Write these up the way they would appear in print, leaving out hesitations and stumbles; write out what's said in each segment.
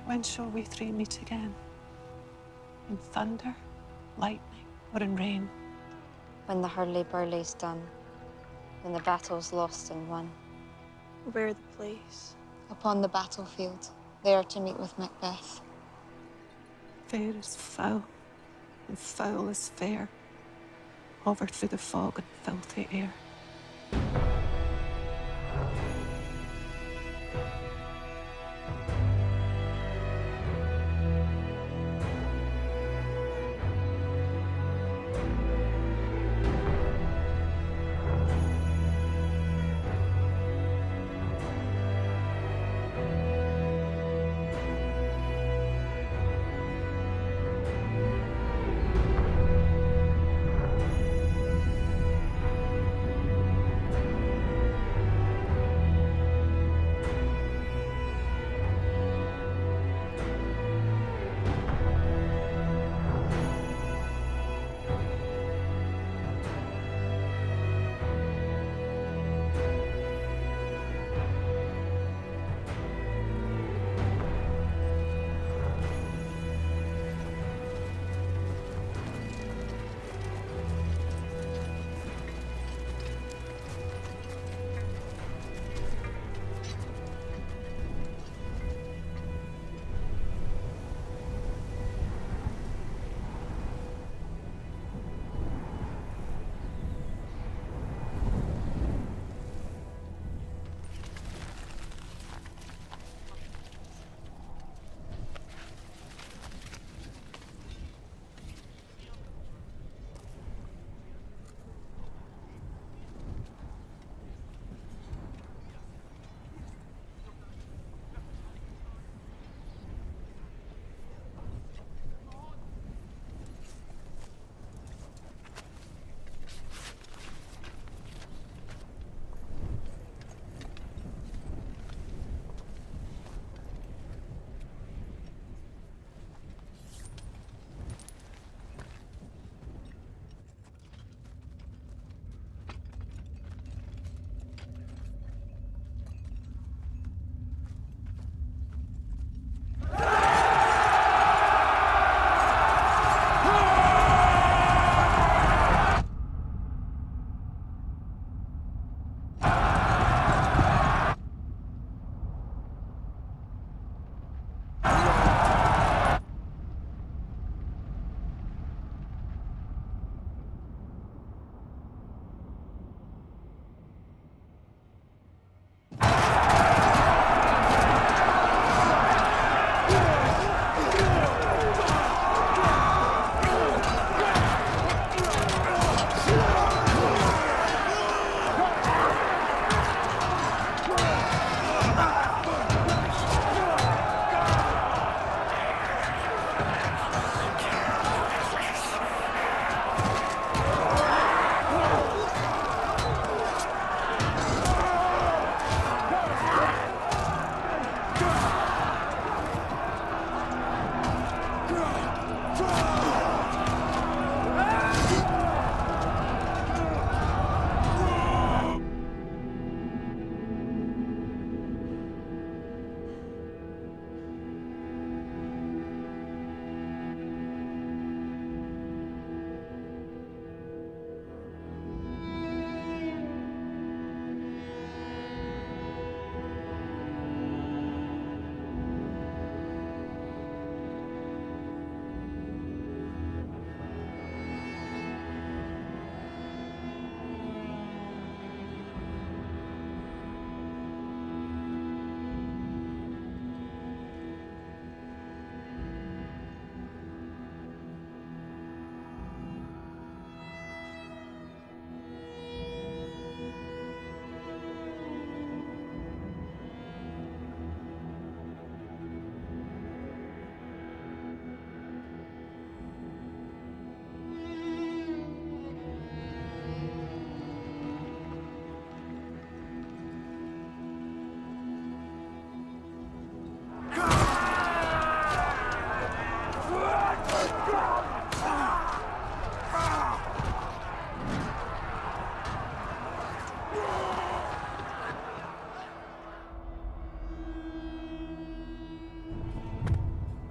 When shall we three meet again? In thunder, lightning, or in rain? When the hurly-burly's done, when the battle's lost and won. Where the place? Upon the battlefield, there to meet with Macbeth. Fair is foul, and foul is fair, hovered through the fog and filthy air.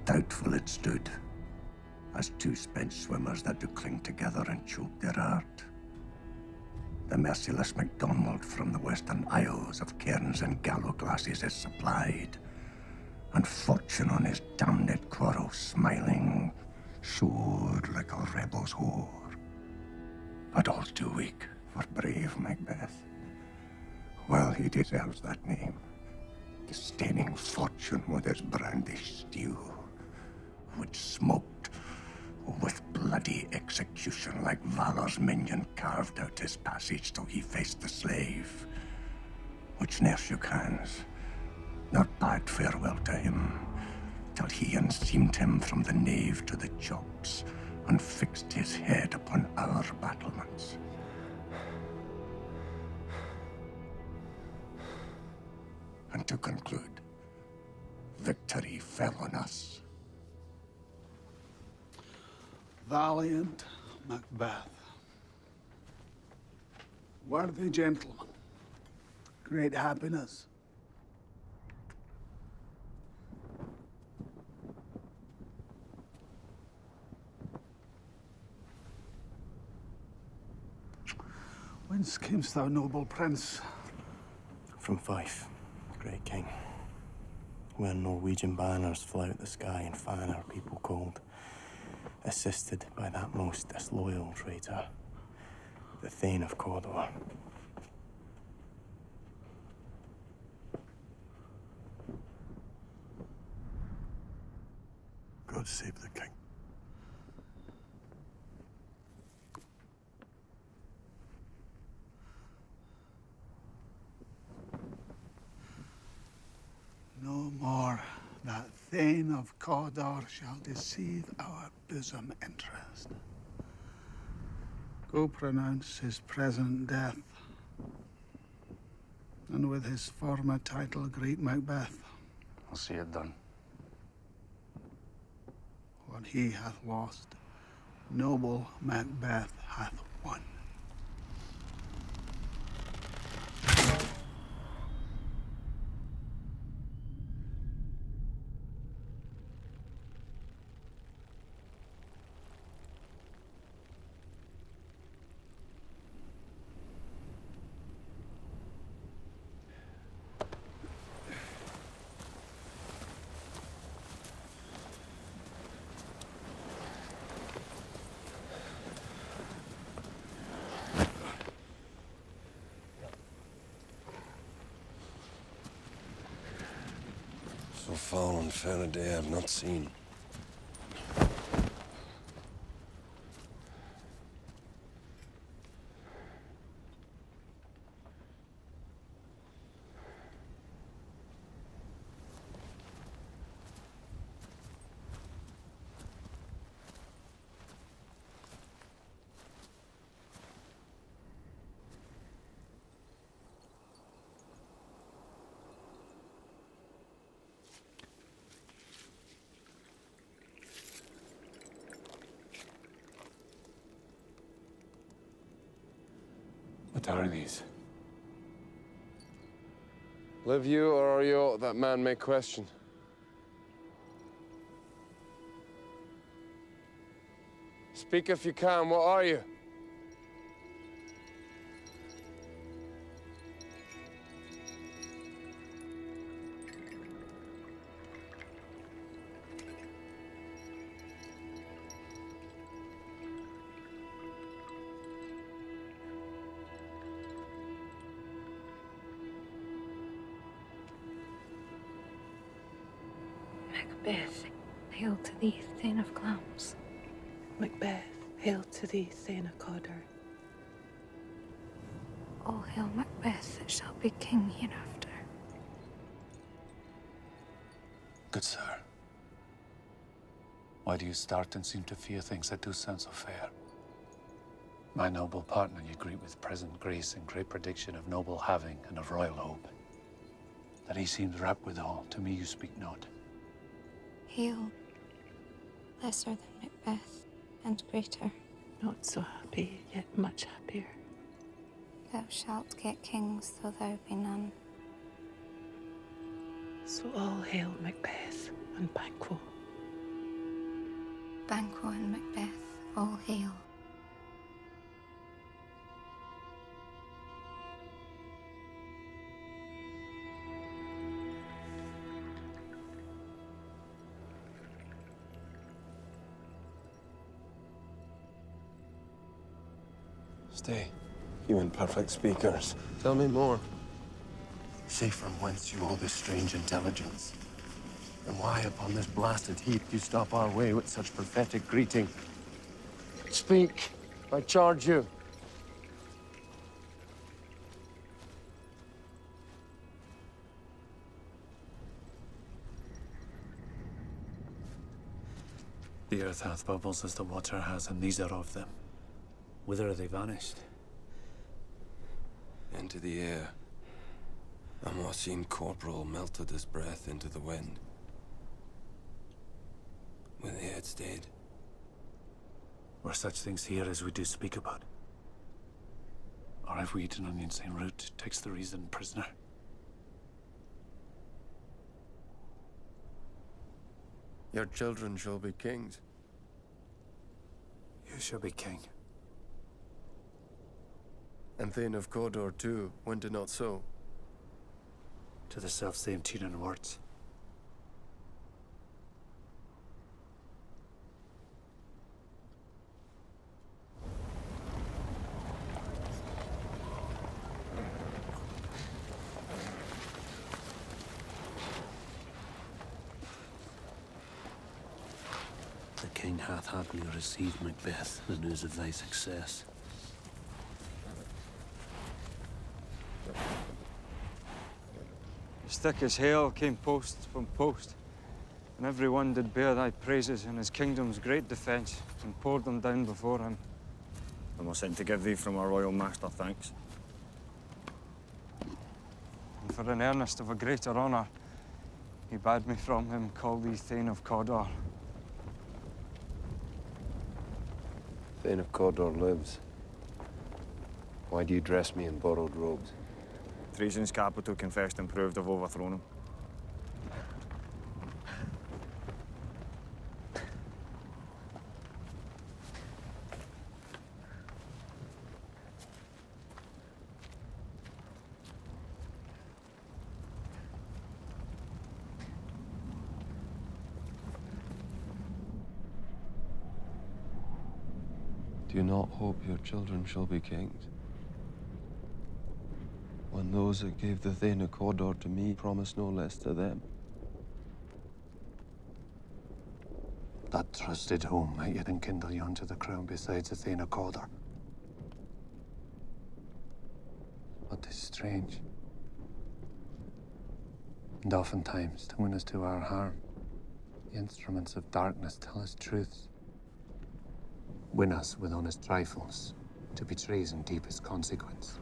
Doubtful it stood, as two spent swimmers that do cling together and choke their art. The merciless MacDonald from the Western Isles of cairns and gallow glasses is supplied, and fortune on his damned quarrel smiling, soared like a rebel's whore. But all too weak for brave Macbeth. Well, he deserves that name, disdaining fortune with his brandished steel, which smoked with bloody execution like Valor's minion carved out his passage till he faced the slave, which ne'er shook hands, nor bade farewell to him, till he unseamed him from the nave to the chops, and fixed his head upon our battlements. And to conclude, victory fell on us. Valiant Macbeth. Worthy gentleman. Great happiness. Whence camest thou, noble prince? From Fife, great king, where Norwegian banners flout the sky and fan our people cold, assisted by that most disloyal traitor, the Thane of Cawdor. God save the king. No more that Thane of Cawdor shall deceive our bosom interest. Go pronounce his present death, and with his former title, Great Macbeth, I'll see it done. what he hath lost, noble Macbeth hath won. So foul and fair a day I've not seen. What are these? Live you or are you aught that man may question? Speak if you can, what are you? Macbeth, hail to thee, Thane of Glamis. Macbeth, hail to thee, Thane of Cawdor. All hail Macbeth that shall be king hereafter. Good sir. Why do you start and seem to fear things that do sound so fair? My noble partner you greet with present grace and great prediction of noble having and of royal hope. That he seems rapt withal, to me you speak not. Hail, lesser than Macbeth, and greater. Not so happy, yet much happier. Thou shalt get kings, though thou be none. So all hail Macbeth and Banquo. Banquo and Macbeth, all hail. Stay. You imperfect speakers. Tell me more. Say from whence you owe this strange intelligence, and why upon this blasted heap you stop our way with such prophetic greeting. Speak, I charge you. The earth hath bubbles as the water has, and these are of them. Whither are they vanished? Into the air. And Wasseen Corporal melted his breath into the wind. When they had stayed. Were such things here as we do speak about? Or have we eaten onions en route, takes the reason prisoner? Your children shall be kings. You shall be king. And Thane of Cawdor too, went it not so? To the self-same tune and words. The king hath happily received, Macbeth, the news of thy success. Thick as hail came post from post, and every one did bear thy praises in his kingdom's great defence, and poured them down before him. And we're sent to give thee from our royal master thanks. And for an earnest of a greater honour, he bade me from him call thee Thane of Cawdor. Thane of Cawdor lives. Why do you dress me in borrowed robes? Treason's capital confessed and proved have overthrown him. Do you not hope your children shall be kings? When those that gave the Thane of Cawdor to me promised no less to them. That trusted home might yet enkindle you unto the crown besides the Thane of Cawdor. But 'tis strange. And oftentimes, to win us to our harm, the instruments of darkness tell us truths. Win us with honest trifles, to be treason deepest consequence.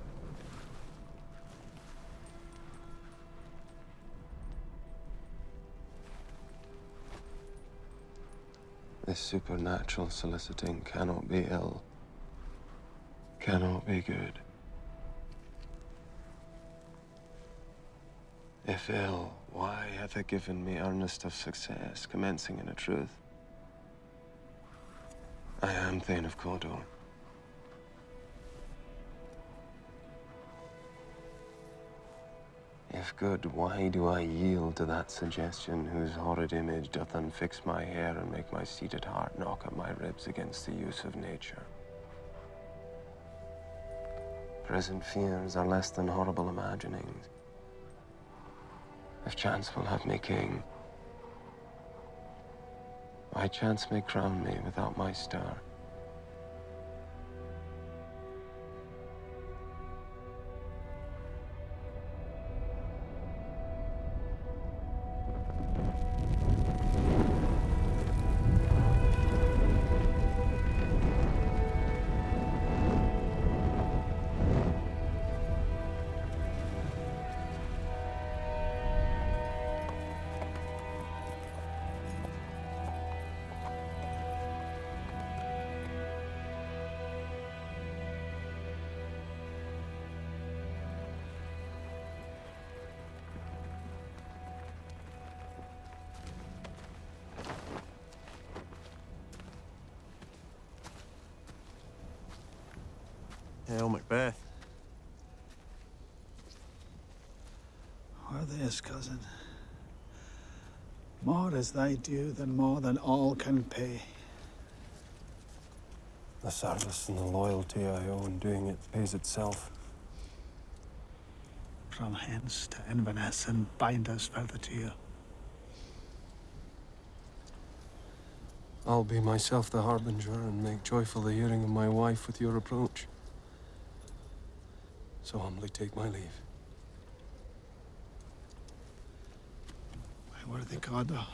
This supernatural soliciting cannot be ill, cannot be good. If ill, why hath it given me earnest of success, commencing in a truth? I am Thane of Cawdor. If good, why do I yield to that suggestion whose horrid image doth unfix my hair and make my seated heart knock at my ribs against the use of nature? Present fears are less than horrible imaginings. If chance will have me king, why chance may crown me without my star. Hail Macbeth. Worthiest cousin, more is thy due than more than all can pay. The service and the loyalty I owe in doing it pays itself. From hence to Inverness and bind us further to you. I'll be myself the harbinger and make joyful the hearing of my wife with your approach. So humbly take my leave. My worthy Cawdor.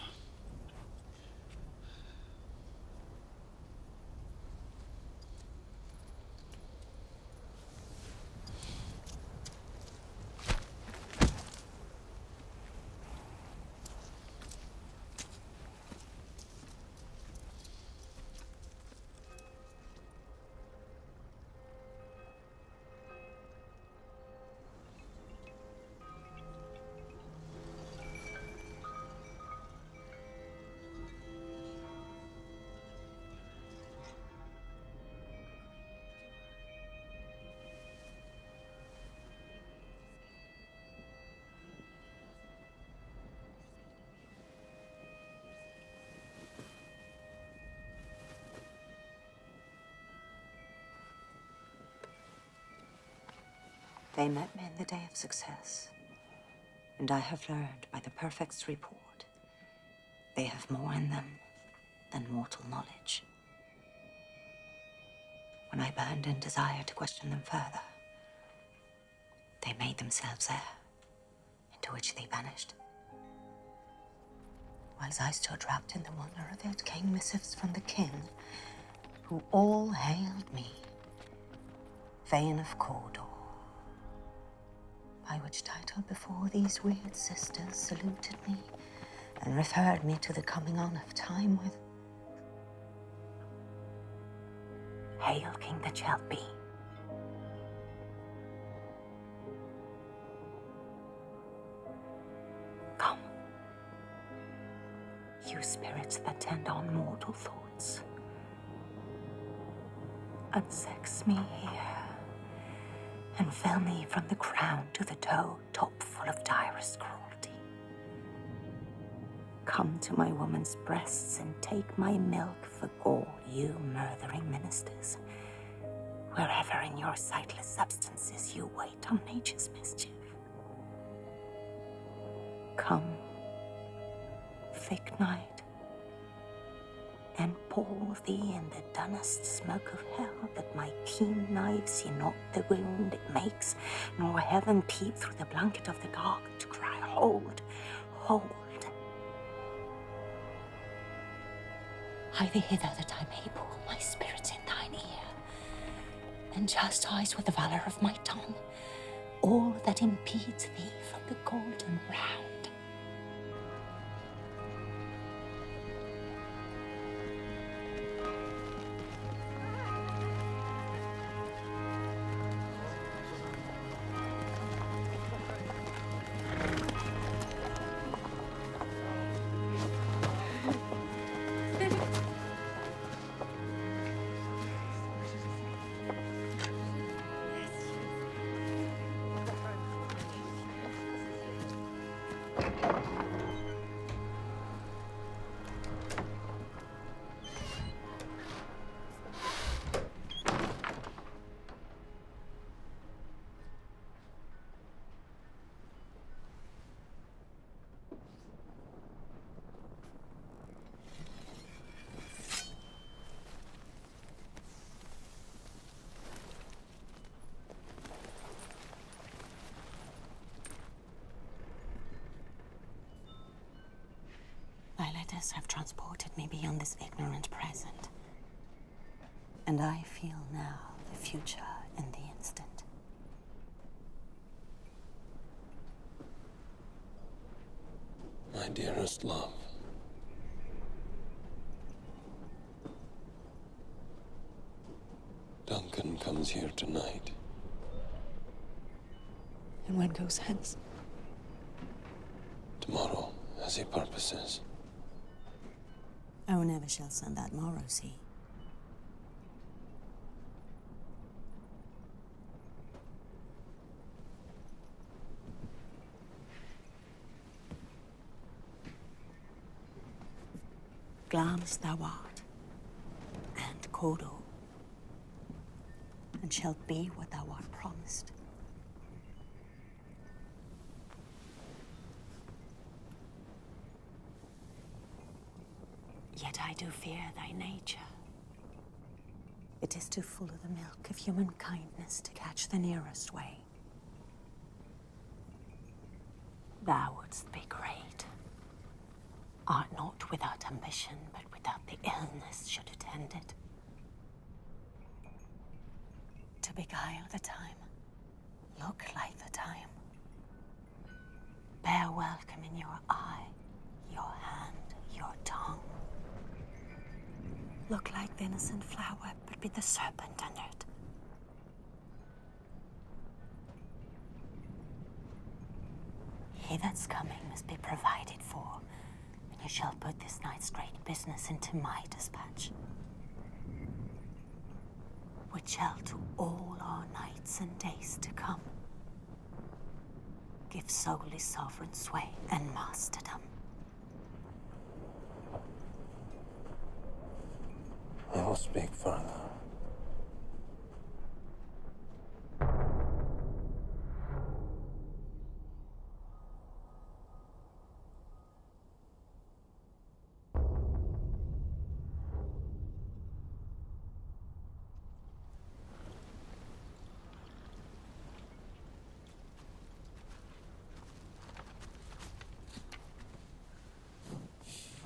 They met me in the day of success, and I have learned by the Perfect's report they have more in them than mortal knowledge. When I burned in desire to question them further, they made themselves air, into which they vanished. Whilst I stood wrapped in the wonder of it, came missives from the kin, who all hailed me, Thane of Cawdor. By which title before these weird sisters saluted me and referred me to the coming on of time with Hail, King that shalt be. Come, you spirits that tend on mortal thoughts, unsex me here and fill me from the crown to the toe, top full of direst cruelty. Come to my woman's breasts and take my milk for gall, you murthering ministers, wherever in your sightless substances you wait on nature's mischief. Come, thick night, and pour thee in the dunnest smoke of hell, that my keen knives see not the wound it makes, nor heaven peep through the blanket of the dark to cry, hold, hold. Hie thee hither that I may pour my spirits in thine ear, and chastise with the valor of my tongue all that impedes thee from the golden round. Thy letters have transported me beyond this ignorant present, and I feel now the future in the instant. My dearest love, Duncan comes here tonight. And when goes hence? Tomorrow, as he purposes. Oh, never shall send that morrow see. Glams thou art, and Kodo, and shalt be what thou art promised. Yet I do fear thy nature. It is too full of the milk of human kindness to catch the nearest way. Thou wouldst be great. Art not without ambition, but without the illness should attend it. To beguile the time, look like the time. Bear welcome in your eye, your hand, your tongue. Look like the innocent flower, but with the serpent under it. He that's coming must be provided for, and you shall put this night's great business into my dispatch, which shall to all our nights and days to come give solely sovereign sway and masterdom. I will speak further.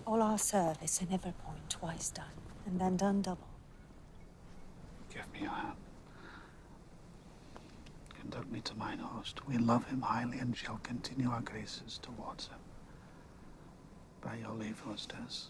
All our service in every point twice done, and then done double. Give me your hand. Conduct me to mine host. We love him highly and shall continue our graces towards him. By your leave, hostess.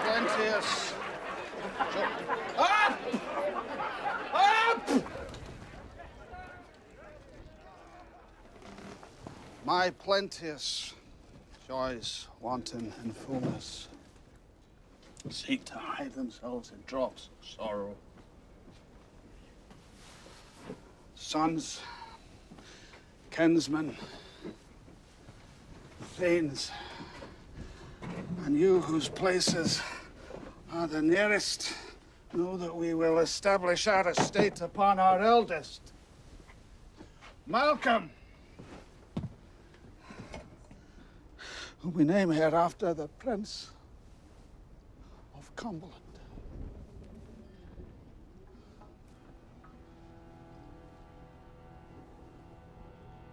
Plenteous. Up! Up! My plenteous joys, wanton in fullness, seek to hide themselves in drops of sorrow. Sons, kinsmen, thanes, and you whose places are the nearest, know that we will establish our estate upon our eldest, Malcolm, whom we name hereafter the Prince of Cumberland.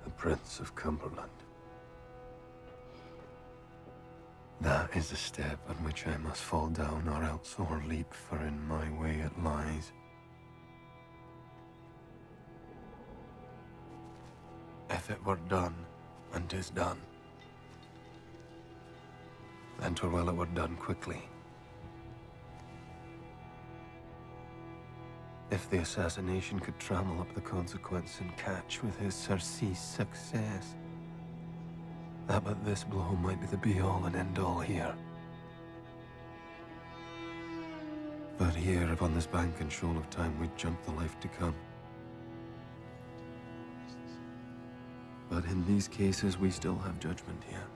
The Prince of Cumberland. That is the step on which I must fall down or else o'erleap, for in my way it lies. If it were done, and 'tis done, then 'twere well it were done quickly. If the assassination could trammel up the consequence and catch with his surcease success, that but this blow might be the be-all and end-all here. But here, upon this bank and shoal of time, we'd jump the life to come. But in these cases, we still have judgment here.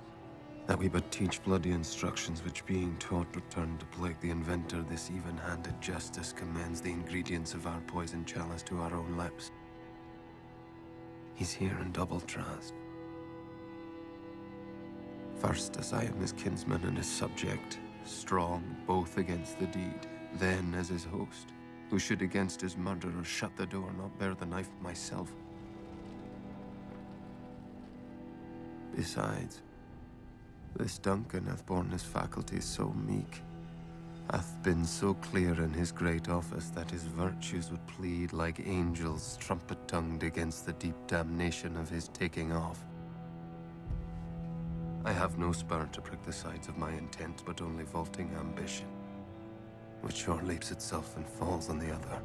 That we but teach bloody instructions which, being taught, return to plague the inventor. This even-handed justice commends the ingredients of our poison chalice to our own lips. He's here in double trust. First, as I am his kinsman and his subject, strong both against the deed, then as his host, who should against his murderer shut the door, not bear the knife myself. Besides, this Duncan hath borne his faculties so meek, hath been so clear in his great office that his virtues would plead like angels trumpet-tongued against the deep damnation of his taking off. I have no spur to prick the sides of my intent, but only vaulting ambition, which sure leaps itself and falls on the other.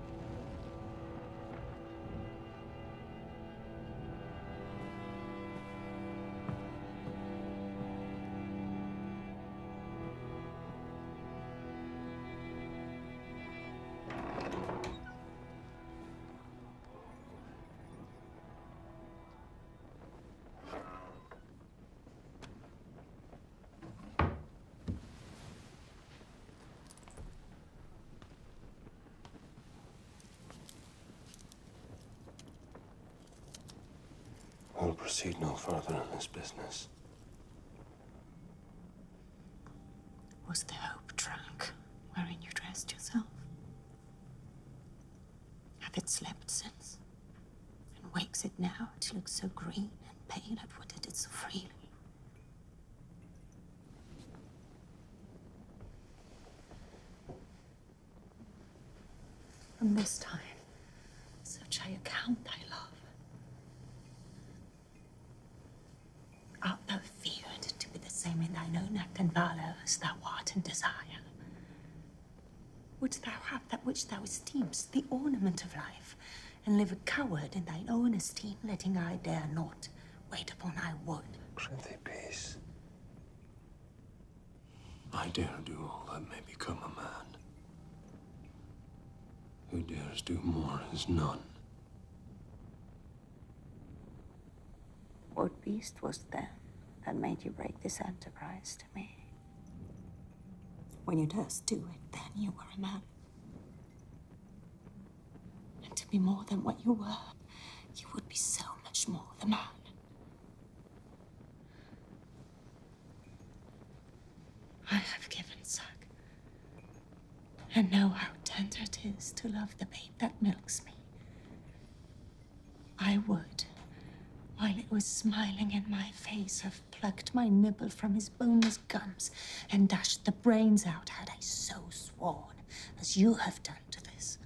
I'll proceed no further in this business. Was the hope drunk wherein you dressed yourself? Hath it slept since? And wakes it now to look so green and pale at what it did so freely? From this time, such I account thy love. Art thou feared to be the same in thine own act and valor as thou art in desire? Wouldst thou have that which thou esteemest the ornament of life, and live a coward in thine own esteem, letting I dare not wait upon I would? Prithee, peace. I dare do all that may become a man. Who dares do more is none. What beast was then that made you break this enterprise to me? When you durst do it, then you were a man. And to be more than what you were, you would be so much more the man. I have given suck, and know how tender it is to love the babe that milks me. I would, while it was smiling in my face, have plucked my nipple from his boneless gums and dashed the brains out had I so sworn, as you have done to this.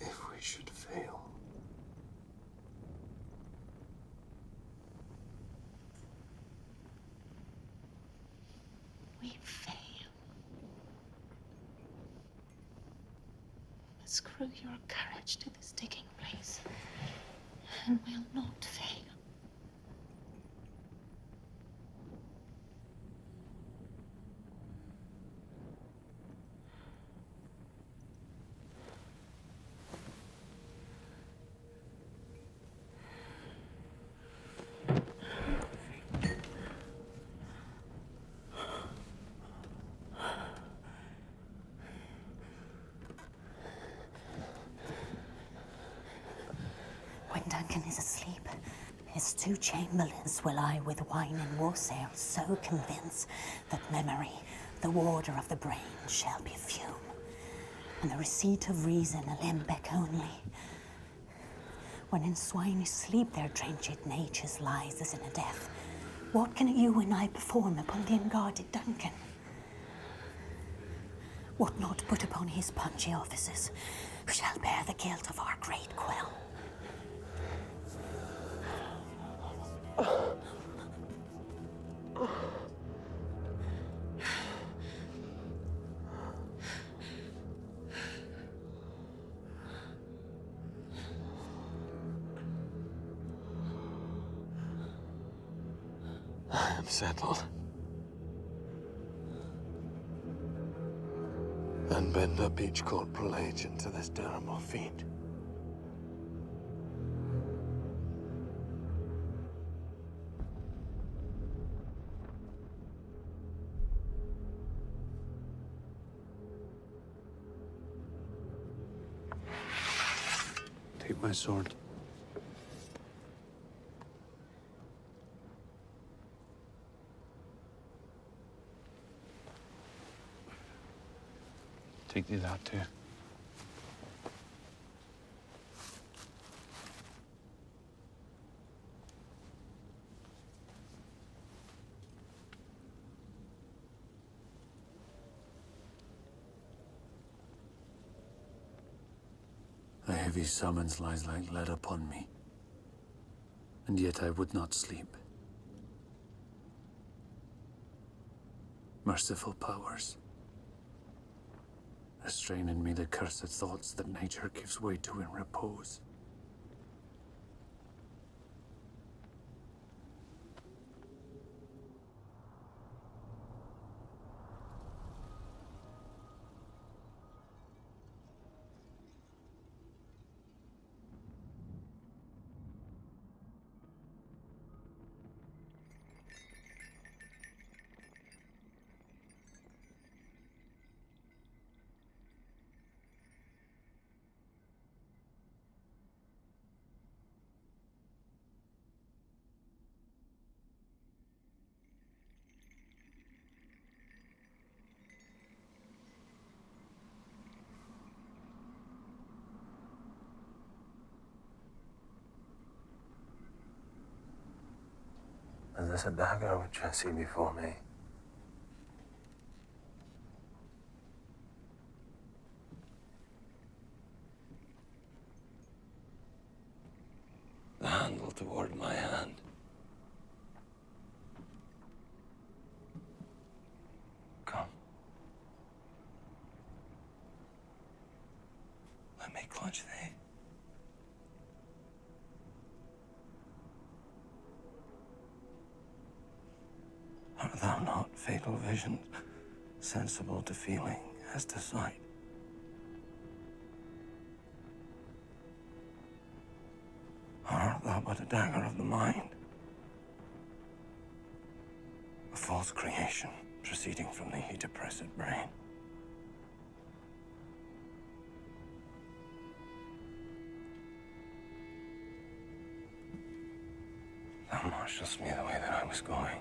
If we should fail. We fail. Screw your courage to this digging place, and we'll not fail. When Duncan is asleep, his two chamberlains will I with wine and wassail so convince that memory, the warder of the brain, shall be a fume, and the receipt of reason a limbeck only. When in swinish sleep their drenched natures lies as in a death, what can you and I perform upon the unguarded Duncan? What not put upon his punchy officers, who shall bear the guilt of our great quell? I am settled. And bend up each corporal agent to this terrible feat. Take my sword. Take thee that too. A heavy summons lies like lead upon me, and yet I would not sleep. Merciful powers, restrain in me the cursed thoughts that nature gives way to in repose. Is this a dagger which I see before me? The handle toward my hand. Come. Let me clutch thee. Art thou not fatal vision, sensible to feeling as to sight? Or art thou but a dagger of the mind? A false creation proceeding from the heat oppressed brain? Thou marshalst me the way that I was going.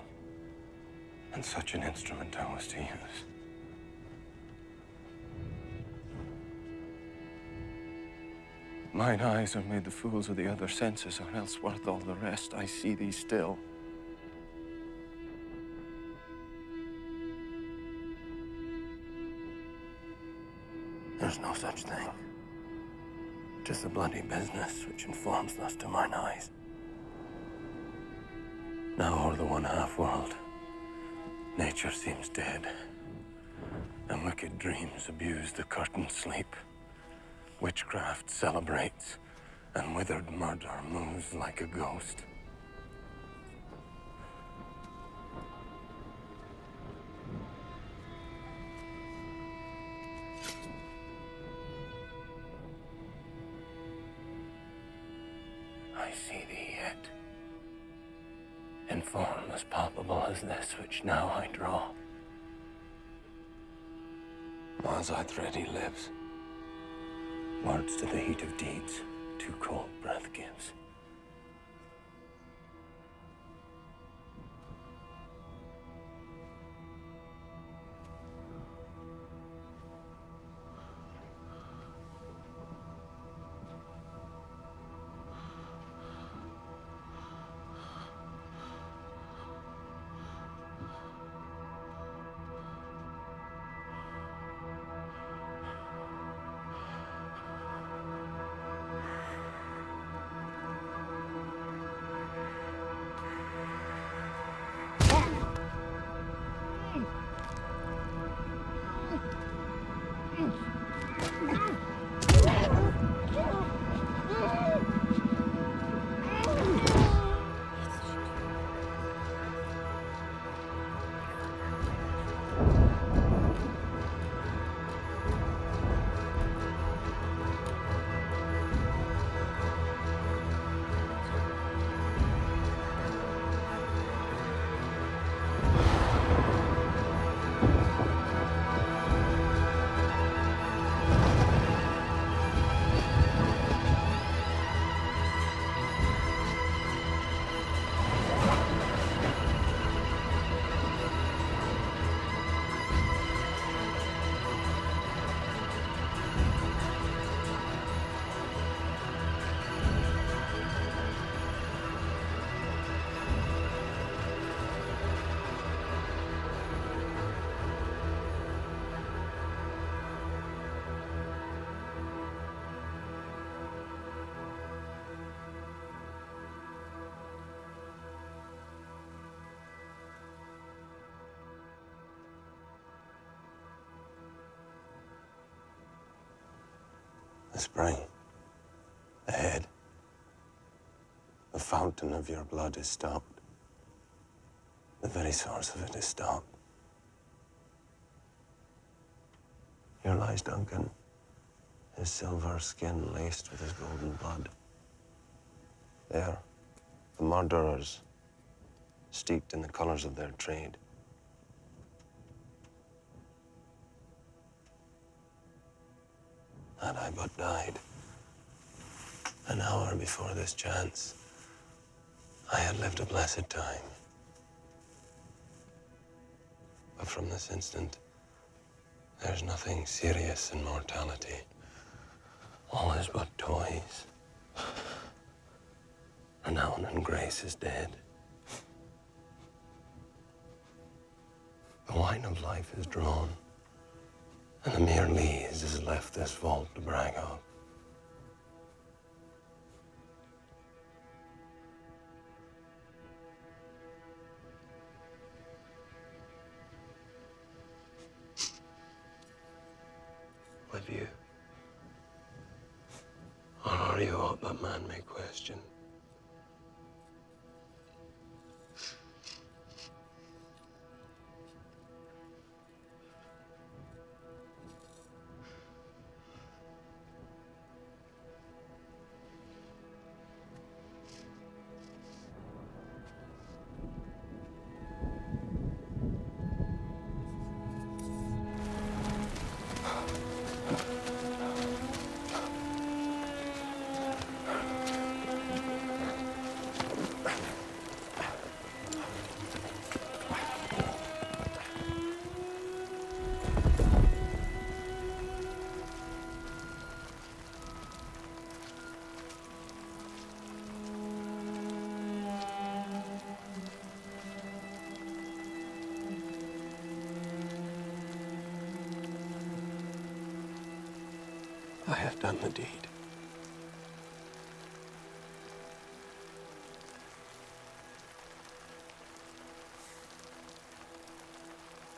And such an instrument I was to use. Mine eyes are made the fools of the other senses, or else worth all the rest. I see thee still. There's no such thing. 'Tis the bloody business which informs thus to mine eyes. Now o'er the one-half world, nature seems dead, and wicked dreams abuse the curtained sleep. Witchcraft celebrates, and withered murder moves like a ghost. I see thee yet, in form as palpable as this which now I draw. As I thread he lives, words to the heat of deeds, too cold breath gives. The spring. Ahead. The fountain of your blood is stopped. The very source of it is stopped. Here lies Duncan, his silver skin laced with his golden blood. There, the murderers, steeped in the colors of their trade. Had I but died an hour before this chance, I had lived a blessed time. But from this instant, there's nothing serious in mortality. All is but toys. Renown and grace is dead. The wine of life is drawn, and the mere lees is left this vault to brag of. Live you? Or are you aught that man may question? I have done the deed.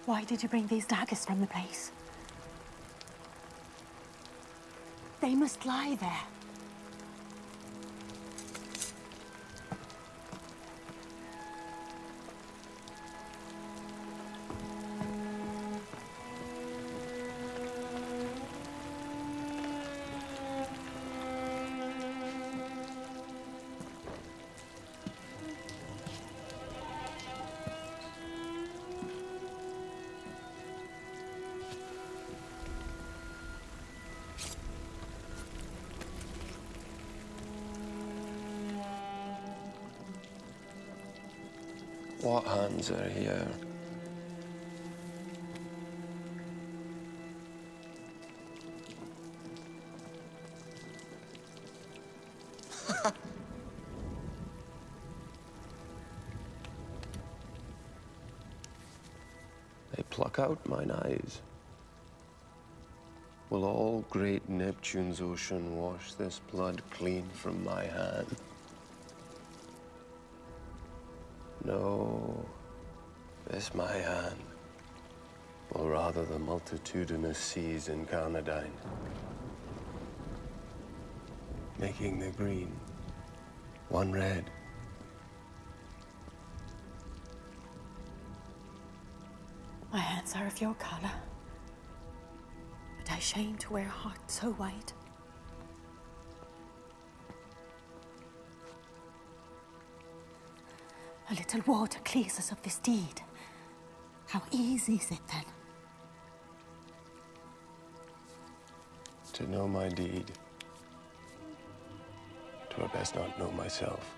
Why did you bring these daggers from the place? They must lie there. What hands are here? They pluck out mine eyes. Will all great Neptune's ocean wash this blood clean from my hand? No, this my hand, or rather the multitudinous seas in Carnadine, making the green one red. My hands are of your color, but I shame to wear a heart so white. A little water clears us of this deed. How easy is it then? To know my deed, 'twere best not know myself.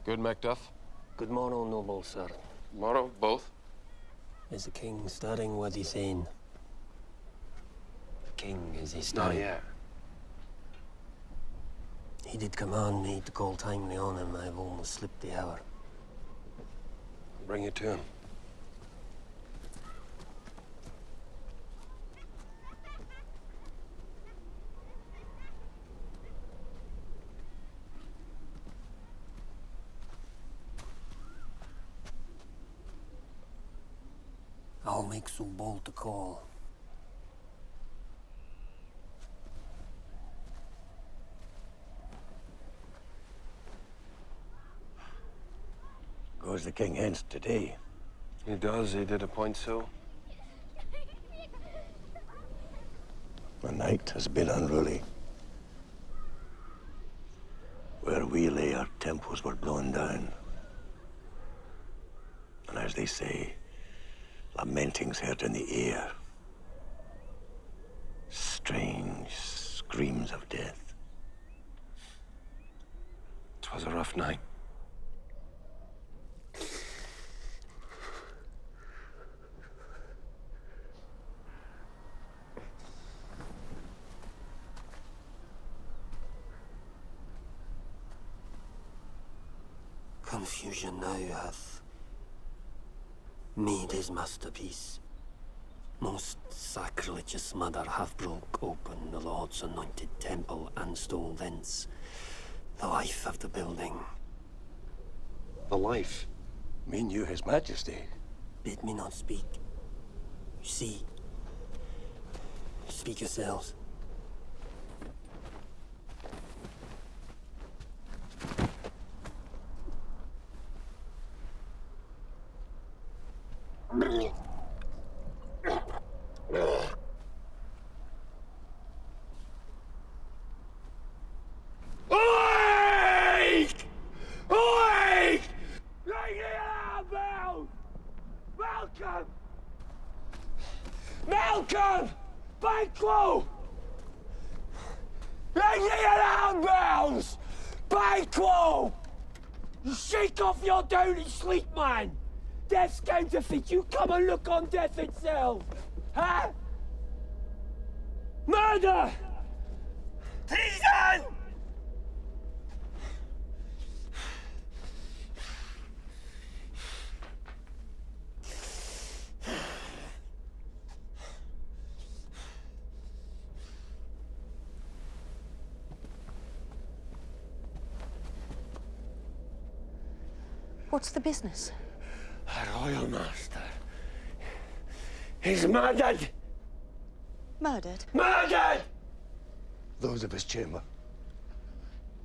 Good, Macduff? Good morrow, noble sir. Morrow, both? Is the king stirring with his thane? The king, is he stirring? Not yet. He did command me to call timely on him. I've almost slipped the hour. I'll bring you to him. I'll make so bold to call. Goes the king hence today? He does, he did appoint so. The night has been unruly. Where we lay, our temples were blown down. And as they say, lamenting's heard in the air. Strange screams of death. 'Twas a rough night. Confusion now hath made his masterpiece. Most sacrilegious murder hath broke open the Lord's anointed temple and stole thence the life of the building. The life? Mean you his majesty? Bid me not speak. You see, speak yourselves. Malcolm! Malcolm! Banquo! Lady and Bells! Banquo! You shake off your downy sleep, man! Death's counterfeit, you come and look on death itself! Huh? Murder! Treason! What's the business? Our royal master. He's murdered! Murdered? Murdered! Those of his chamber.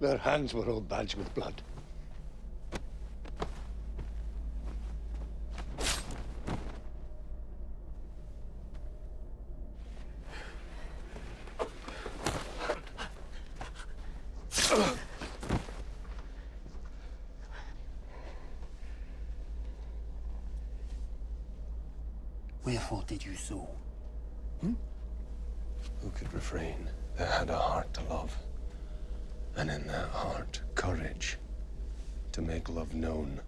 Their hands were all badged with blood. Wherefore did you so? Who could refrain? That had a heart to love. And in that heart, courage to make love known.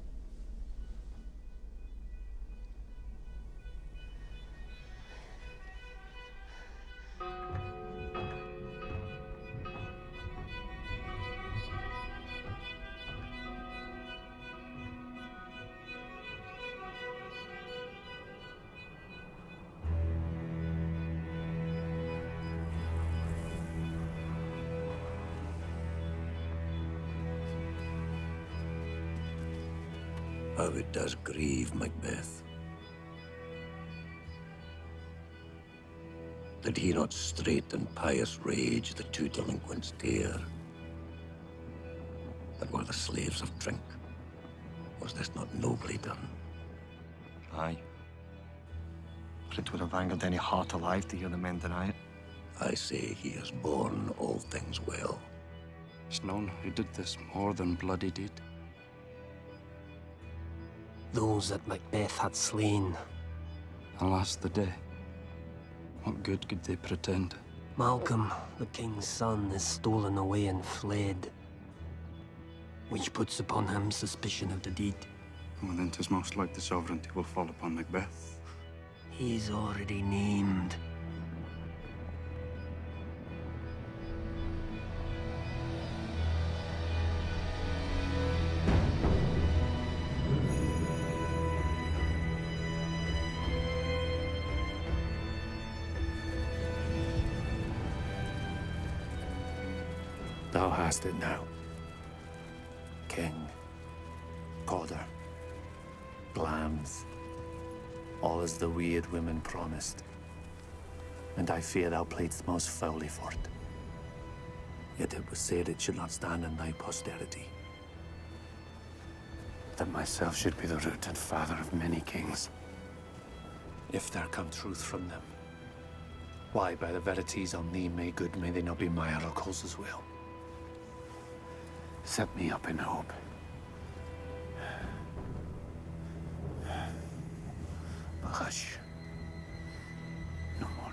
How it does grieve Macbeth. Did he not straight and pious rage the two delinquents tear that were the slaves of drink? Was this not nobly done? Aye. But it would have angered any heart alive to hear the men deny it. I say he has borne all things well. There's none who did this more than bloody deed. Those that Macbeth had slain. Alas, the day. What good could they pretend? Malcolm, the king's son, is stolen away and fled. which puts upon him suspicion of the deed. Well, then 'tis most like the sovereignty will fall upon Macbeth. He's already named. Thou hast it now. King, Cawdor, Glamis, all as the weird women promised. And I fear thou playedst most foully for it. Yet it was said it should not stand in thy posterity. That myself should be the root and father of many kings. If there come truth from them, why, by the verities on thee may good, may they not be my oracles as well. Set me up in hope. But hush. No more.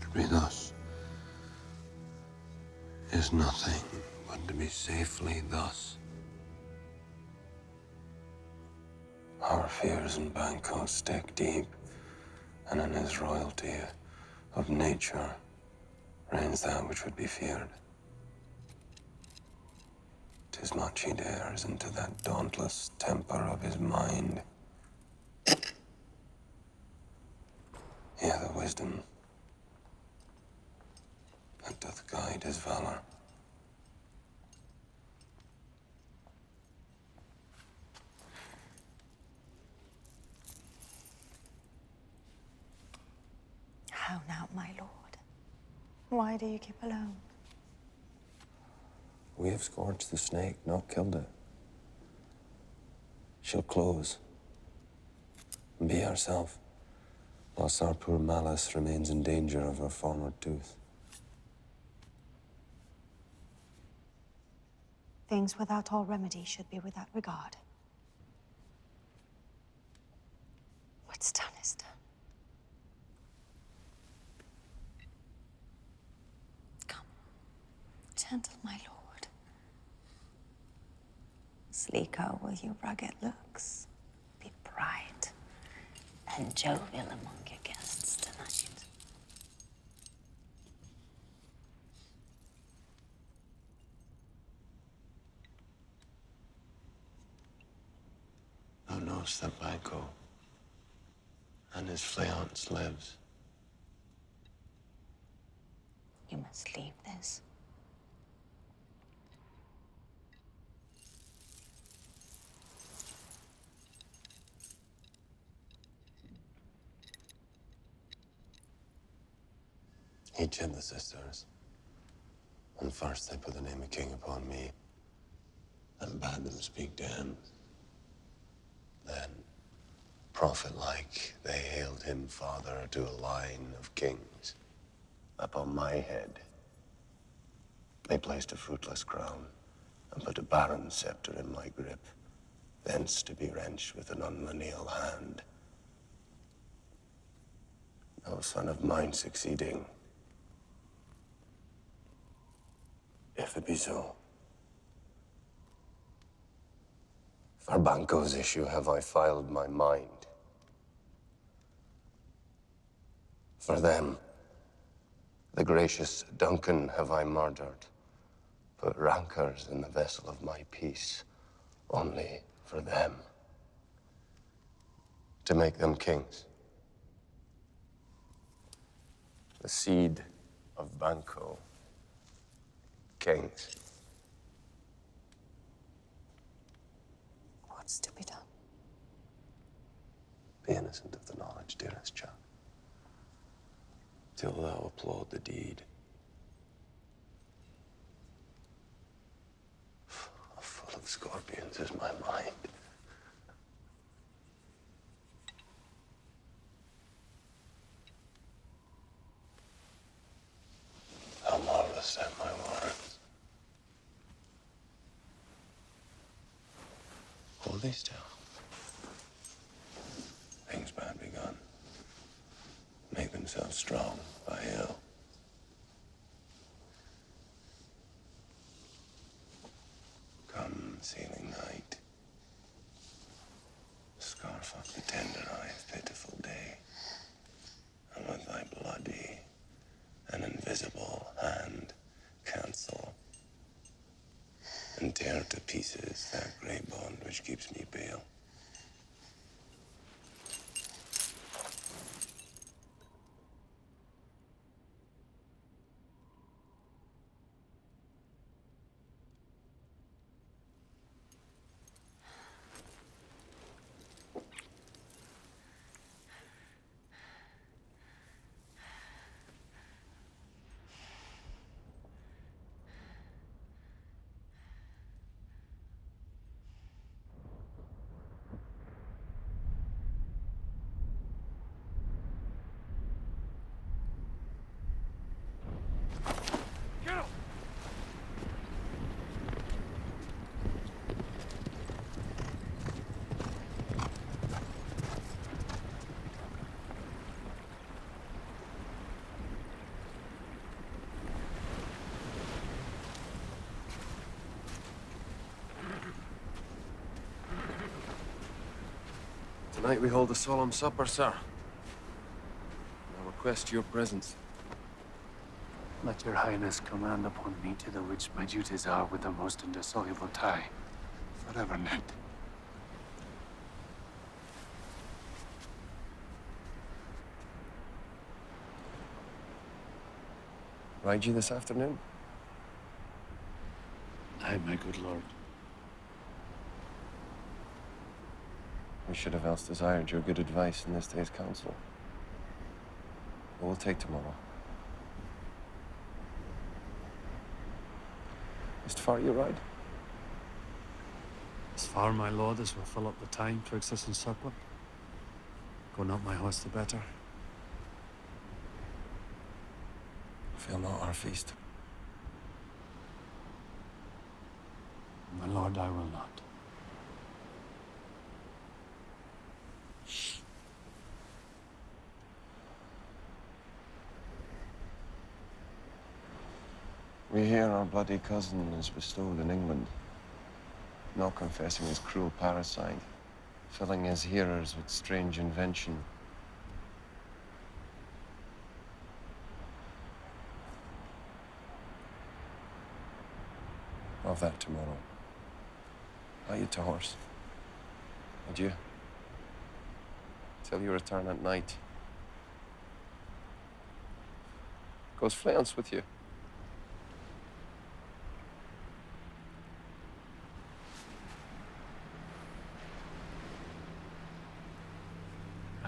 To be thus is nothing but to be safely thus. Our fears in Banquo stick deep, and in his royalty of nature reigns that which would be feared. 'Tis much he dares into that dauntless temper of his mind. Yea, the wisdom that doth guide his valor. How now, my lord? Why do you keep alone? We have scourged the snake, not killed it. She'll close and be herself, whilst our poor Malice remains in danger of her former tooth. Things without all remedy should be without regard. What's done is done. Come, gentle my lord. Sleeker with your rugged looks. Be bright and jovial among your guests tonight. Thou knowest that Banquo and his fleance lives. You must leave this. He chid the sisters, and first they put the name of king upon me, and bade them speak to him. Then, prophet-like, they hailed him father to a line of kings. Upon my head, they placed a fruitless crown, and put a barren scepter in my grip, thence to be wrenched with an unlineal hand. No son of mine succeeding. If it be so, For Banco's issue have I filed my mind. For them, the gracious Duncan have I murdered, put rancors in the vessel of my peace, only for them. To make them kings. The seed of Banco, kings. What's to be done? Be innocent of the knowledge, dearest child, till thou applaud the deed. Full of scorpions is my mind. How marvelous are my words. Hold thee still. Things bad begun make themselves strong by ill. Come, sealing night, scarf up the tender eye of pitiful day, and with thy bloody and invisible hand cancel and tear to pieces that grey bond which keeps me pale. Tonight we hold a solemn supper, sir. I request your presence. Let your highness command upon me to the which my duties are with the most indissoluble tie. Forever knit. Ride you this afternoon? Aye, my good lord. We should have else desired your good advice in this day's council. But we'll take tomorrow. Is 't far you ride? As far, my lord, as will fill up the time twixt us and supper. Go not my horse the better. Fail not our feast. My lord, I will not. We hear our bloody cousin is bestowed in England, not confessing his cruel parricide, filling his hearers with strange invention. Of that tomorrow. Lie you to horse. Adieu. Till you return at night. Goes Fleance with you?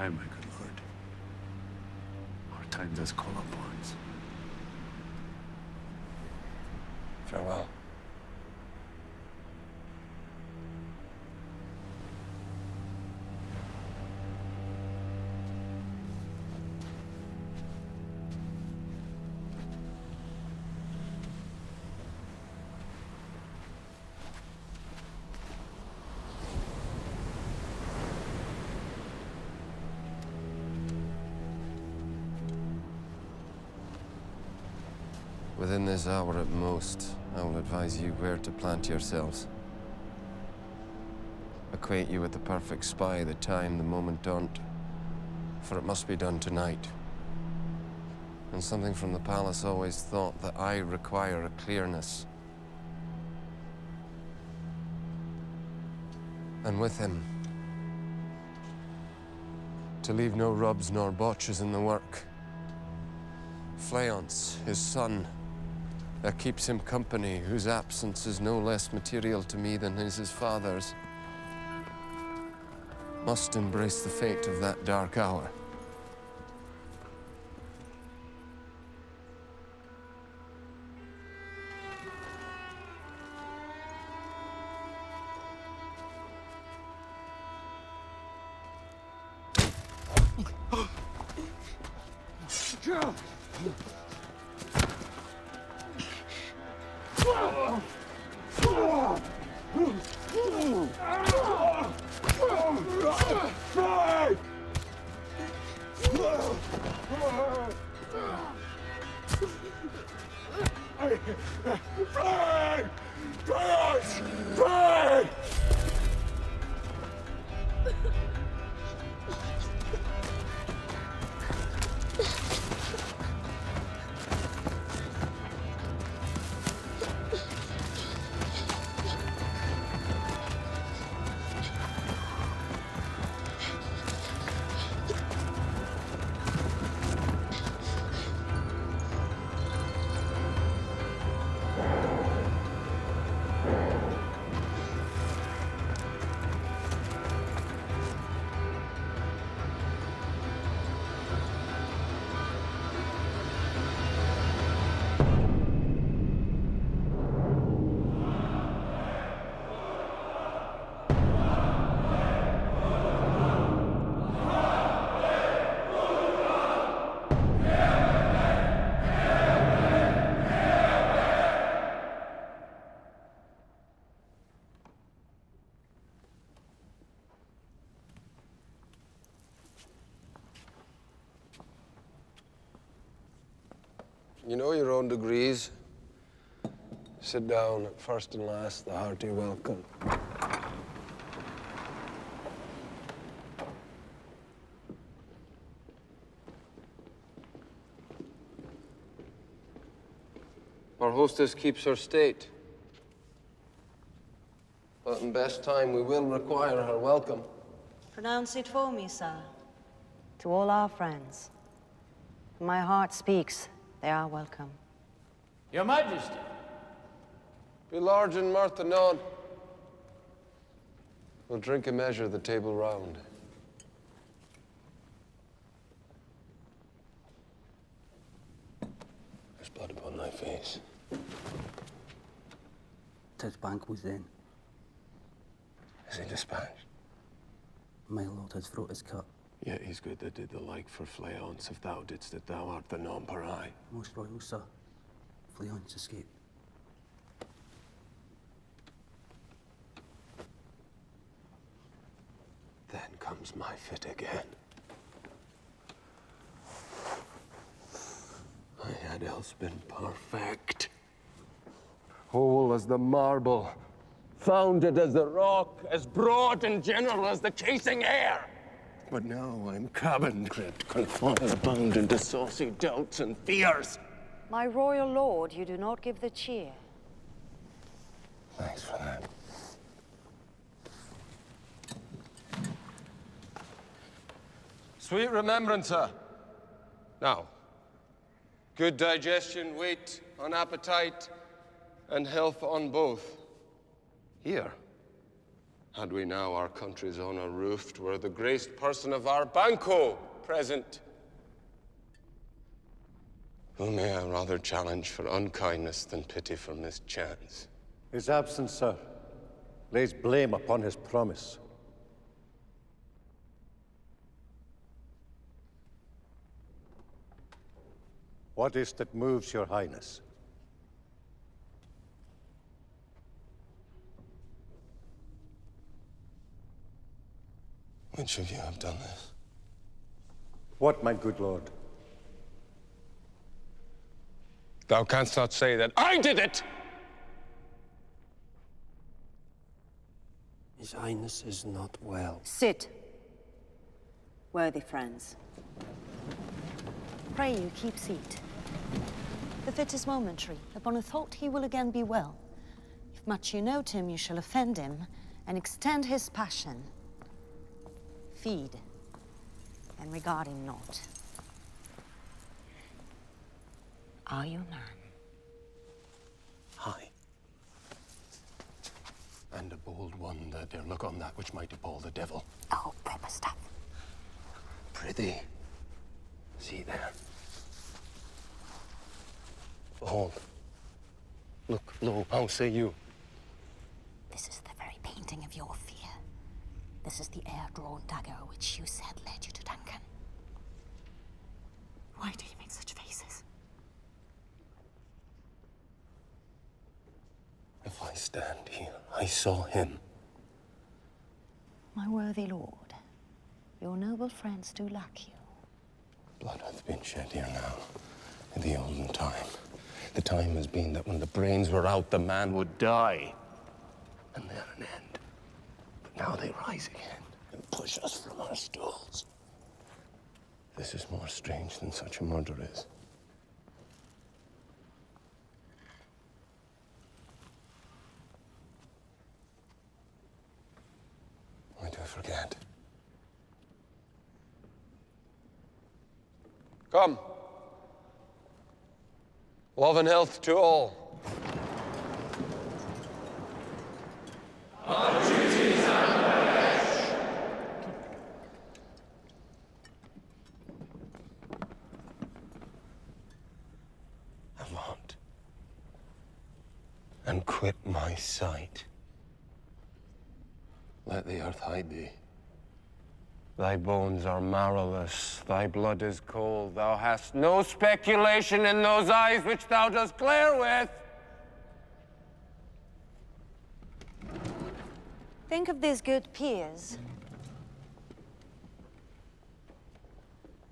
Aye, my good lord. Our time does call upon us. Farewell. Within this hour at most, I will advise you where to plant yourselves. acquaint you with the perfect spy, the time, the moment don't. For it must be done tonight. And something from the palace always thought that I require a clearness. And with him, to leave no rubs nor botches in the work. Fleance, his son, that keeps him company, whose absence is no less material to me than is his father's, must embrace the fate of that dark hour. You know your own degrees. Sit down at first and last, the hearty welcome. Our hostess keeps her state. But in best time, we will require her welcome. Pronounce it for me, sir. To all our friends. My heart speaks. They are welcome. Your Majesty. Be large in mirth and nod. We'll drink a measure the table round. There's blood upon thy face. 'Tis Banquo then. Is he dispatched? My lord, his throat is cut. Yet he's good that did the like for Fleance, if thou didst it, thou art the non-parai. Most royal, sir. Fleance escaped. Then comes my fit again. I had else been perfect. Whole as the marble, founded as the rock, as broad and general as the chasing air. But now I'm cabined, cribbed, confined, bound into saucy doubts and fears. My royal lord, you do not give the cheer. Thanks for that. Sweet remembrancer. Now, good digestion, weight on appetite, and health on both. Here, had we now our country's honor roofed, were the graced person of our Banquo present. Who may I rather challenge for unkindness than pity for mischance? His absence, sir, lays blame upon his promise. What is that moves your highness? Which of you have done this? What, my good lord? Thou canst not say that I did it! His Highness is not well. Sit. Worthy friends. Pray you keep seat. The fit is momentary. Upon a thought he will again be well. If much you note him, you shall offend him and extend his passion. Feed and regard him not. Are you man? Aye. And a bold one that dare look on that which might appall the devil. Oh, proper stuff. Prithee, see there. Behold. Look, lo, how say you? This is the very painting of your fear. This is the air-drawn dagger which you said led you to Duncan. Why do you make such faces? If I stand here, I saw him. My worthy lord, your noble friends do lack you. Blood hath been shed here now, in the olden time. The time has been that when the brains were out, the man would die. And there an end. But now they rise again and push us from our stools. This is more strange than such a murder is. I do forget. Come. Love and health to all. Avaunt. And quit my sight. Let the earth hide thee. Thy bones are marrowless, thy blood is cold. Thou hast no speculation in those eyes which thou dost glare with. Think of these good peers.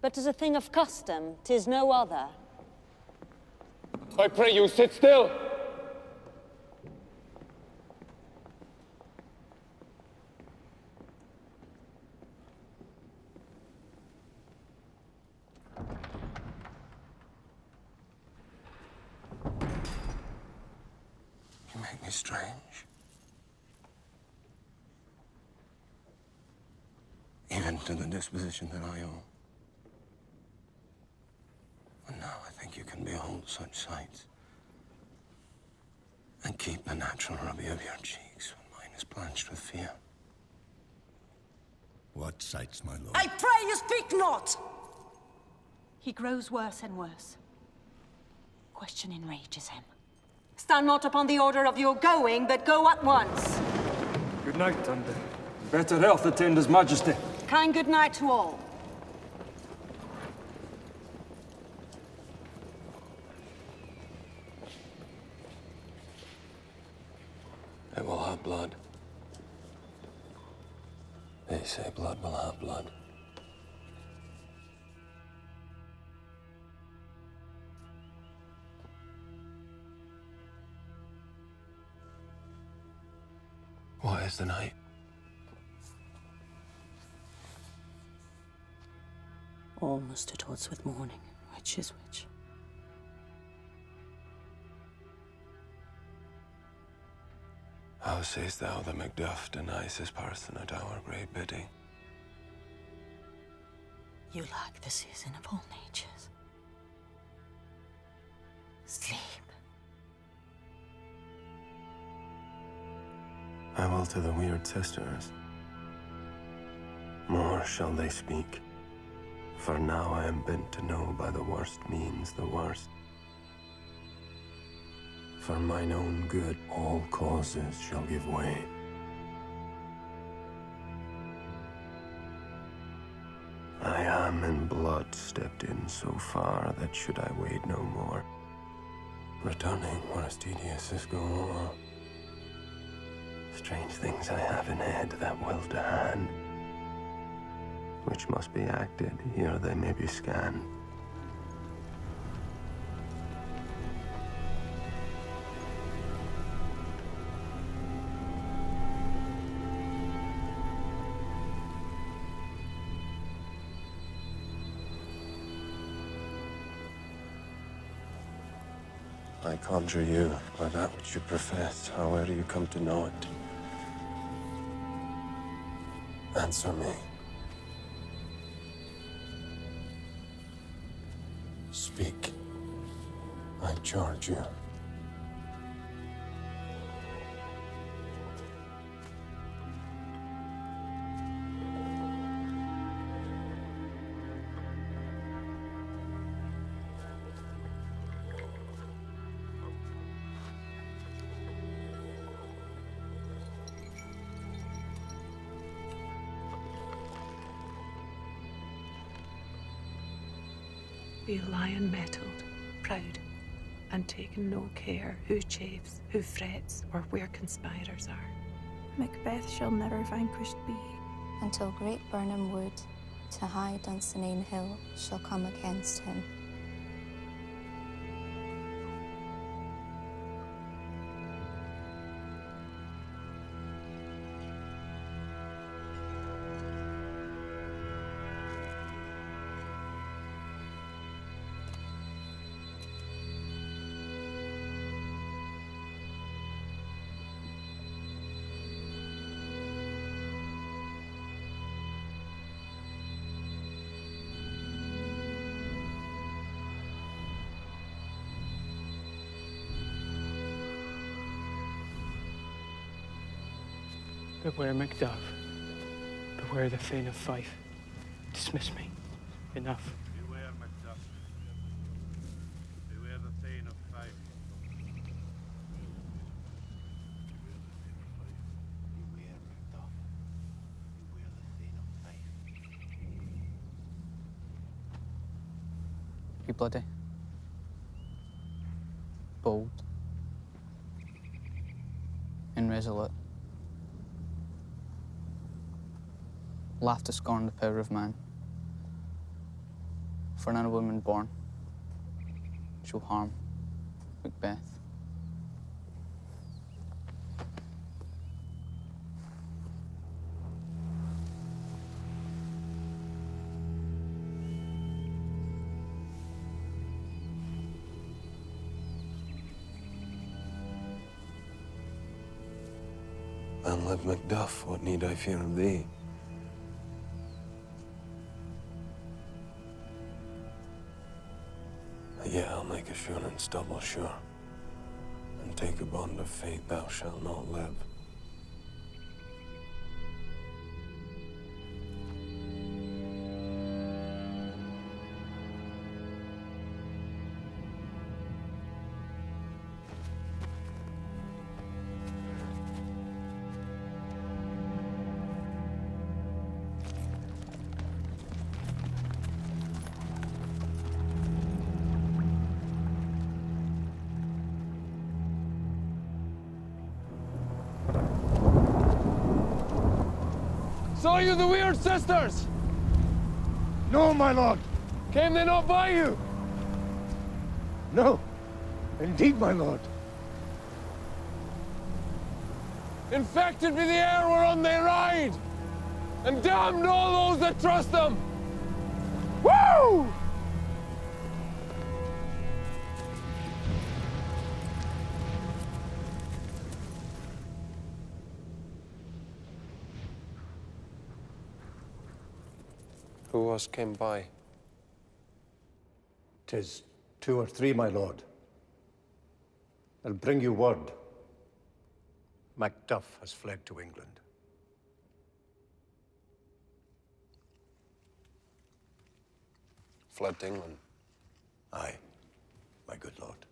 But as a thing of custom, 'tis no other. I pray you, sit still! You make me strange. Even to the disposition that I own. And now I think you can behold such sights. And keep the natural ruby of your cheeks when mine is blanched with fear. What sights, my lord? I pray you speak not! He grows worse and worse. Question enrages him. Stand not upon the order of your going, but go at once. Good night, and better health attend his majesty. Kind good night to all. It will have blood. They say blood will have blood. What is the night? All must at odds with morning. Which is which? How sayst thou that Macduff denies his person at our great bidding? You lack the season of all natures. Sleep. I will to the weird sisters. More shall they speak. For now I am bent to know by the worst means the worst. For mine own good, all causes shall give way. I am in blood stepped in so far that should I wade no more, returning were as tedious as go. Strange things I have in head that will to hand, which must be acted, here they may be scanned. I conjure you by that which you profess, however you come to know it. Answer me. Speak. I charge you. Be a lion mettled, proud, and taking no care who chafes, who frets, or where conspirators are. Macbeth shall never vanquished be. Until great Birnam Wood, to high Dunsinane Hill, shall come against him. Beware Macduff. Beware the Thane of Fife. Dismiss me. Enough. Beware Macduff. Beware the Thane of Fife. Beware Macduff. Beware the Thane of Fife. Be bloody. Bold. And resolute. Laugh to scorn the power of man. For none a woman born shall harm Macbeth. And like Macduff, what need I fear of thee? Yet I'll make assurance double sure, and take a bond of fate thou shalt not live. Saw you the Weird Sisters? No, my lord. Came they not by you? No. Indeed, my lord. Infected with the air whereon they ride, and damned all those that trust them. Woo! Who was came by? 'Tis 2 or 3, my lord. I'll bring you word. Macduff has fled to England. Fled to England? Aye, my good lord.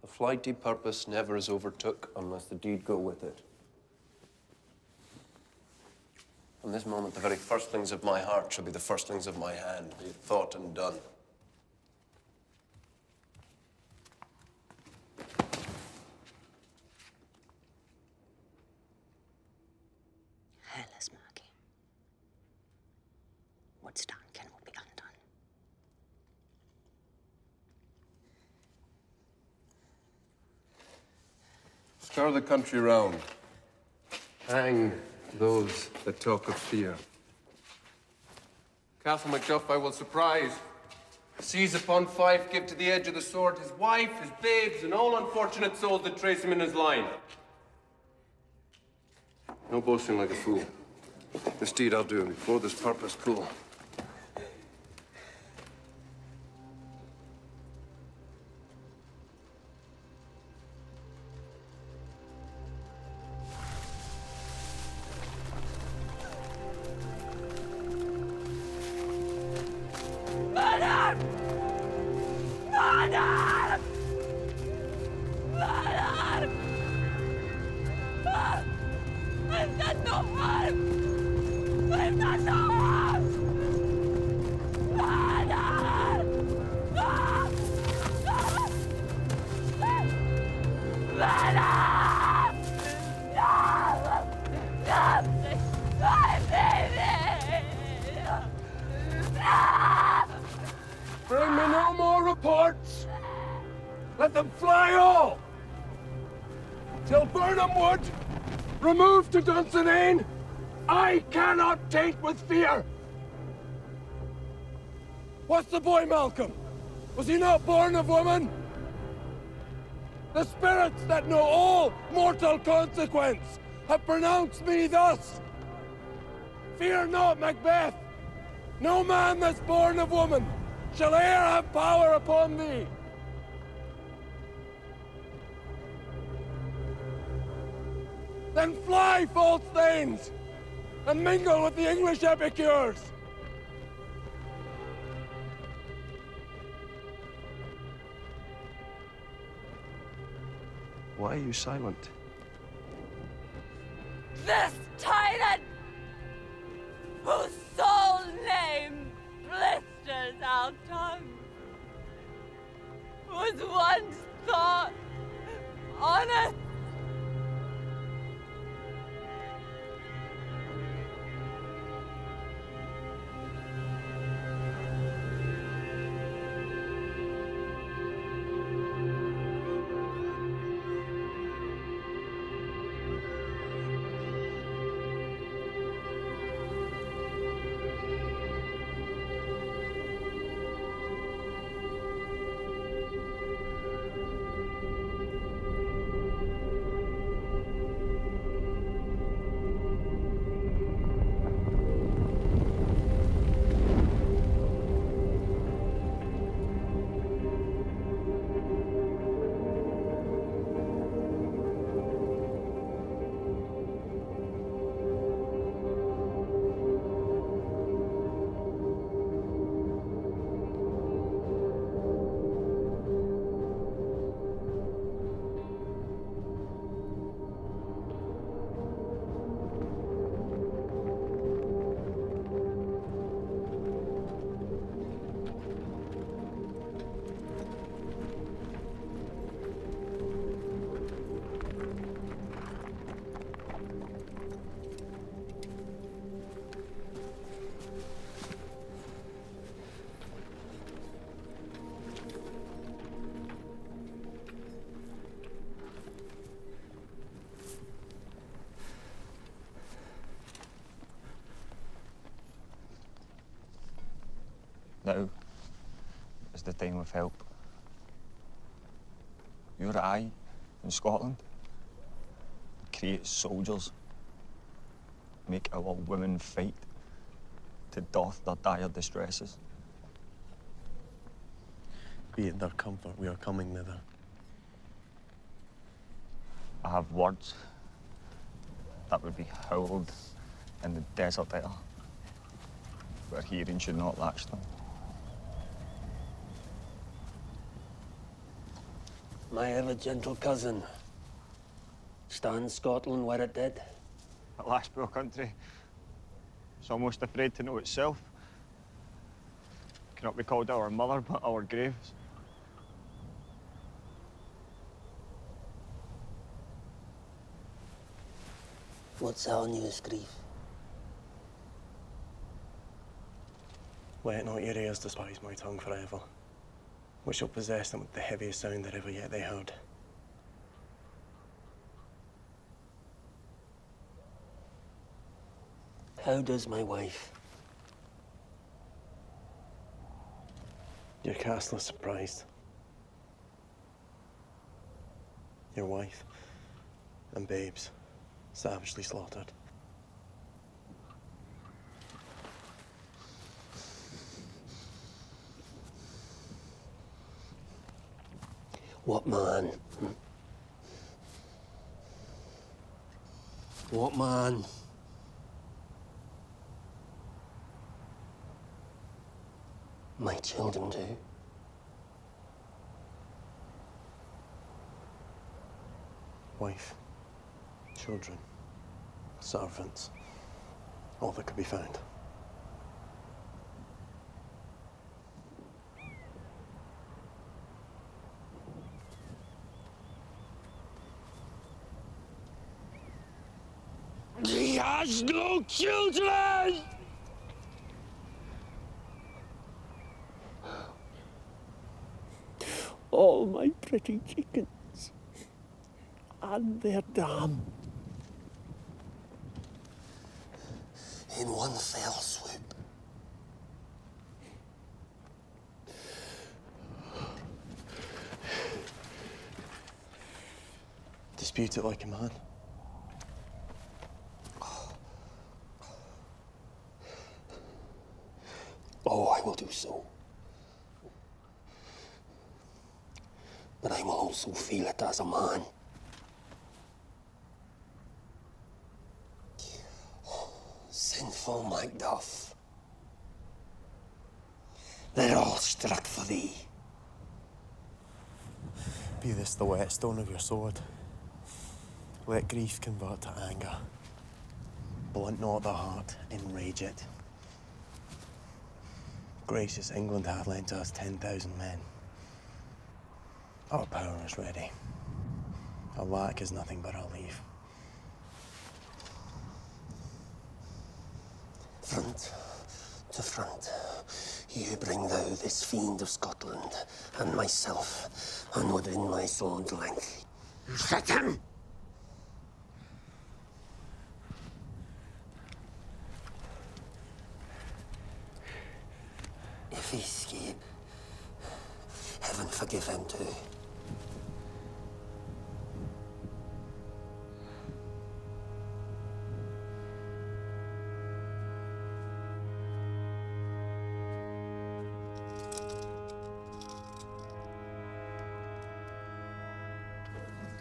The flighty purpose never is overtook unless the deed go with it. From this moment, the very firstlings of my heart shall be the firstlings of my hand, be it thought and done. Hell is murky. What's done cannot be undone. Scour the country round. Hang those that talk of fear. Castle Macduff I will surprise. Seize upon Fife, give to the edge of the sword his wife, his babes, and all unfortunate souls that trace him in his line. No boasting like a fool. This deed I'll do before this purpose cool. Murder! Murder! Murder! I've done no harm! I've done no harm! Murder! Murder! No! My baby! Bring me no more reports. Let them fly all. Till Burnham Wood, removed to Dunsinane, I cannot taint with fear. What's the boy, Malcolm? Was he not born of woman? The spirits that know all mortal consequence have pronounced me thus. Fear not, Macbeth. No man that's born of woman shall e'er have power upon thee. Then fly, false thanes, and mingle with the English epicures. Why are you silent? This tyrant, whose sole name blisters our tongue, was once thought honest. Now is the time of help. Your eye in Scotland create soldiers, make our women fight to doff their dire distresses. Be it their comfort, we are coming thither. I have words that would be howled in the desert air, where hearing should not latch them. My ever gentle cousin, stands Scotland where it did? At last, poor country. It's almost afraid to know itself. It cannot be called our mother, but our graves. What's our newest grief? Let not your ears despise my tongue forever, which shall possess them with the heaviest sound that ever yet they heard. How does my wife? Your castle is surprised. Your wife and babes savagely slaughtered. What man? What man? My children do. Wife, children, servants, all that could be found. He has no children! All my pretty chickens. And their dam. In one fell swoop. Dispute it like a man. Oh, I will do so. But I will also feel it as a man. Sinful Macduff. They're all struck for thee. Be this the whetstone of your sword. Let grief convert to anger. Blunt not the heart, enrage it. Gracious England hath lent us 10,000 men. Our power is ready. Our lack is nothing but our leave. Front to front, you bring thou this fiend of Scotland, and myself, and within my sword's length. Set him! If he escape, heaven forgive him too.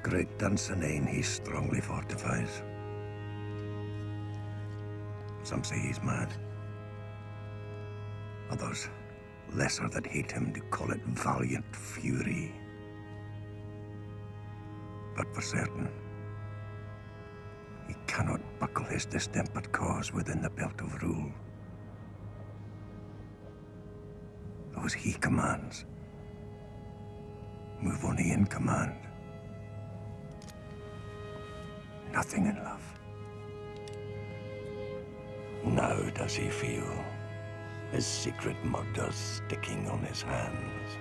Great Dunsinane he strongly fortifies. Some say he's mad. Others, lesser that hate him, do call it valiant fury. But for certain, he cannot buckle his distempered cause within the belt of rule. Those he commands move only in command. Nothing in love. Now does he feel his secret murders sticking on his hands.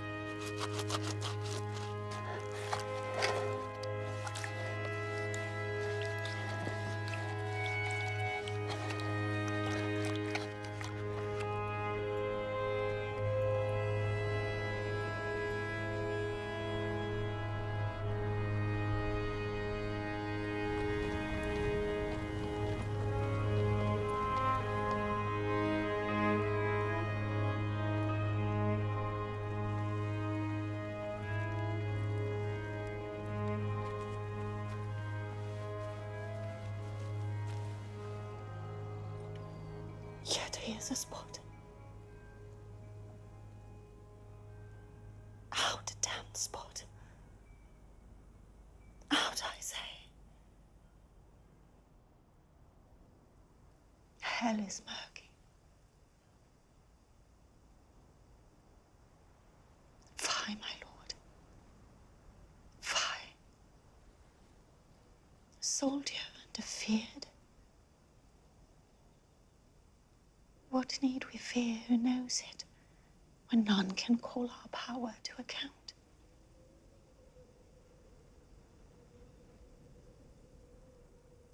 Yet here's a spot. Out, damned spot. Out, I say. Hell is murky. Fie, my lord. Fie. A soldier and afeard. What need we fear, who knows it, when none can call our power to account?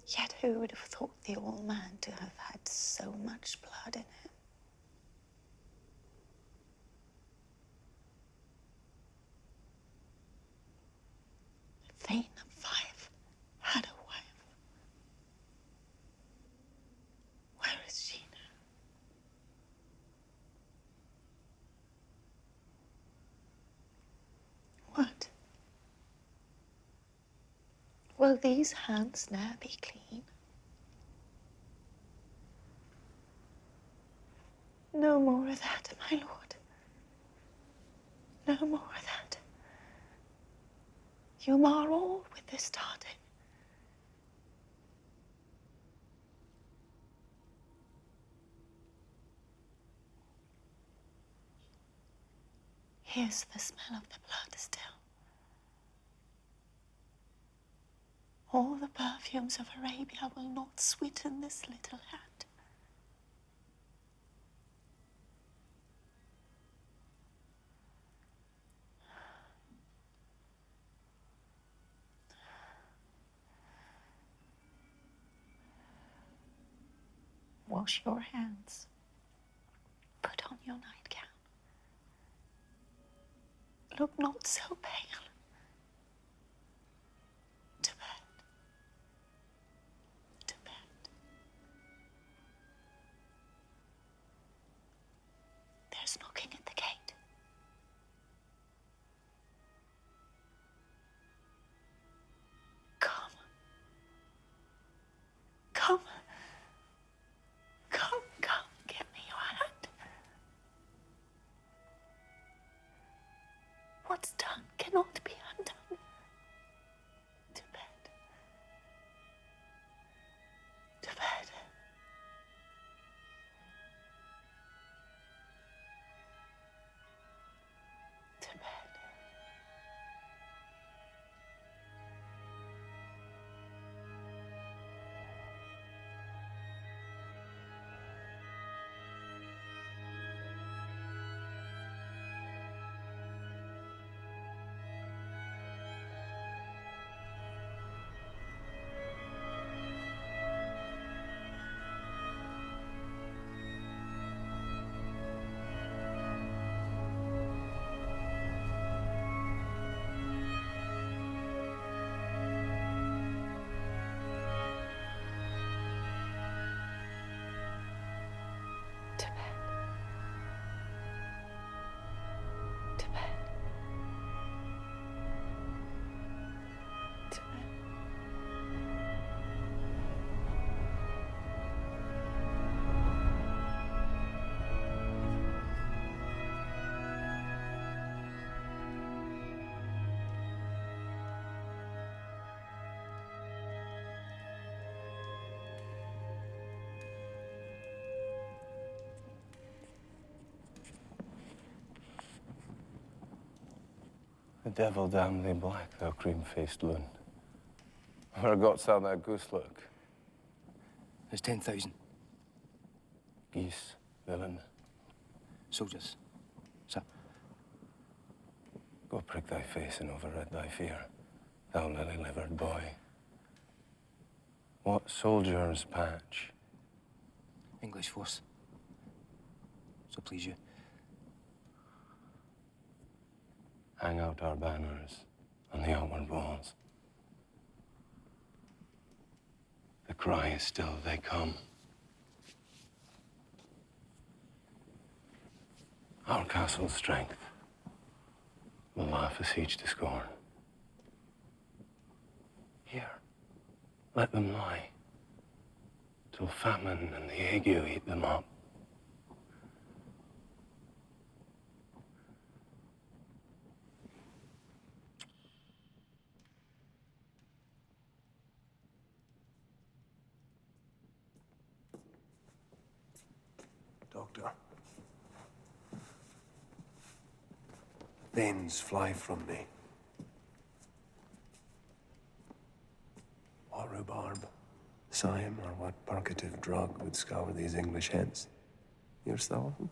Yet who would have thought the All-Man to have had so much blood in him? Will these hands ne'er be clean? No more of that, my lord. No more of that. You mar all with this starting. Here's the smell of the blood still. All the perfumes of Arabia will not sweeten this little hand. Wash your hands. Put on your nightgown. Look not so pale. To bed. To bed. There's knocking at the gate. Come. Come. Come, come, give me your hand. What's done cannot be undone. To bed. To bed. To bed. The devil damn thee black, thou cream-faced loon. Where got's thou that goose look? There's 10,000. Geese, villain. Soldiers, sir. Go prick thy face and overrid thy fear, thou lily-livered boy. What soldier's patch? English force. So please you. Hang out our banners on the outward walls. The cry is still, they come. Our castle's strength will laugh a siege to scorn. Here, let them lie, till famine and the ague eat them up. Doctor. Veins fly from me. What rhubarb, cyme, or what purgative drug would scour these English heads? Hearest thou of them?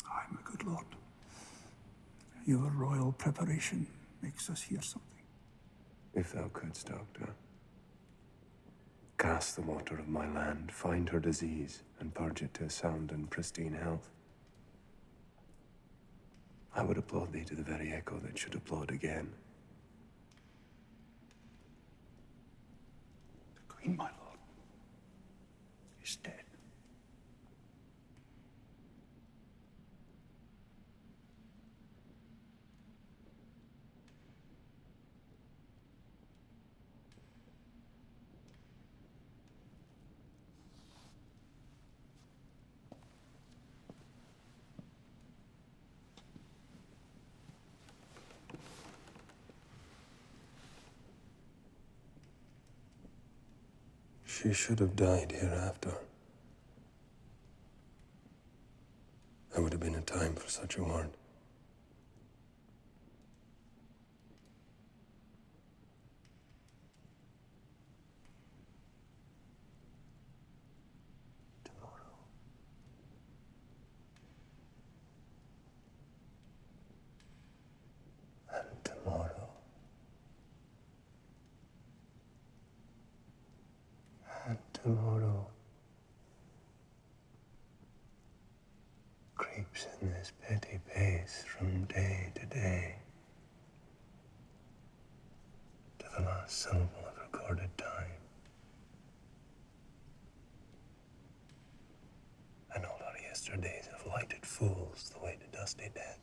Aye, my good lord. Your royal preparation makes us hear something. If thou couldst, Doctor. Cast the water of my land, find her disease, and purge it to sound and pristine health. I would applaud thee to the very echo that should applaud again. The Queen, my lord, is dead. She should have died hereafter. There would have been a time for such a word. Tomorrow creeps in this petty pace from day to day, to the last syllable of recorded time. And all our yesterdays have lighted fools the way to dusty death.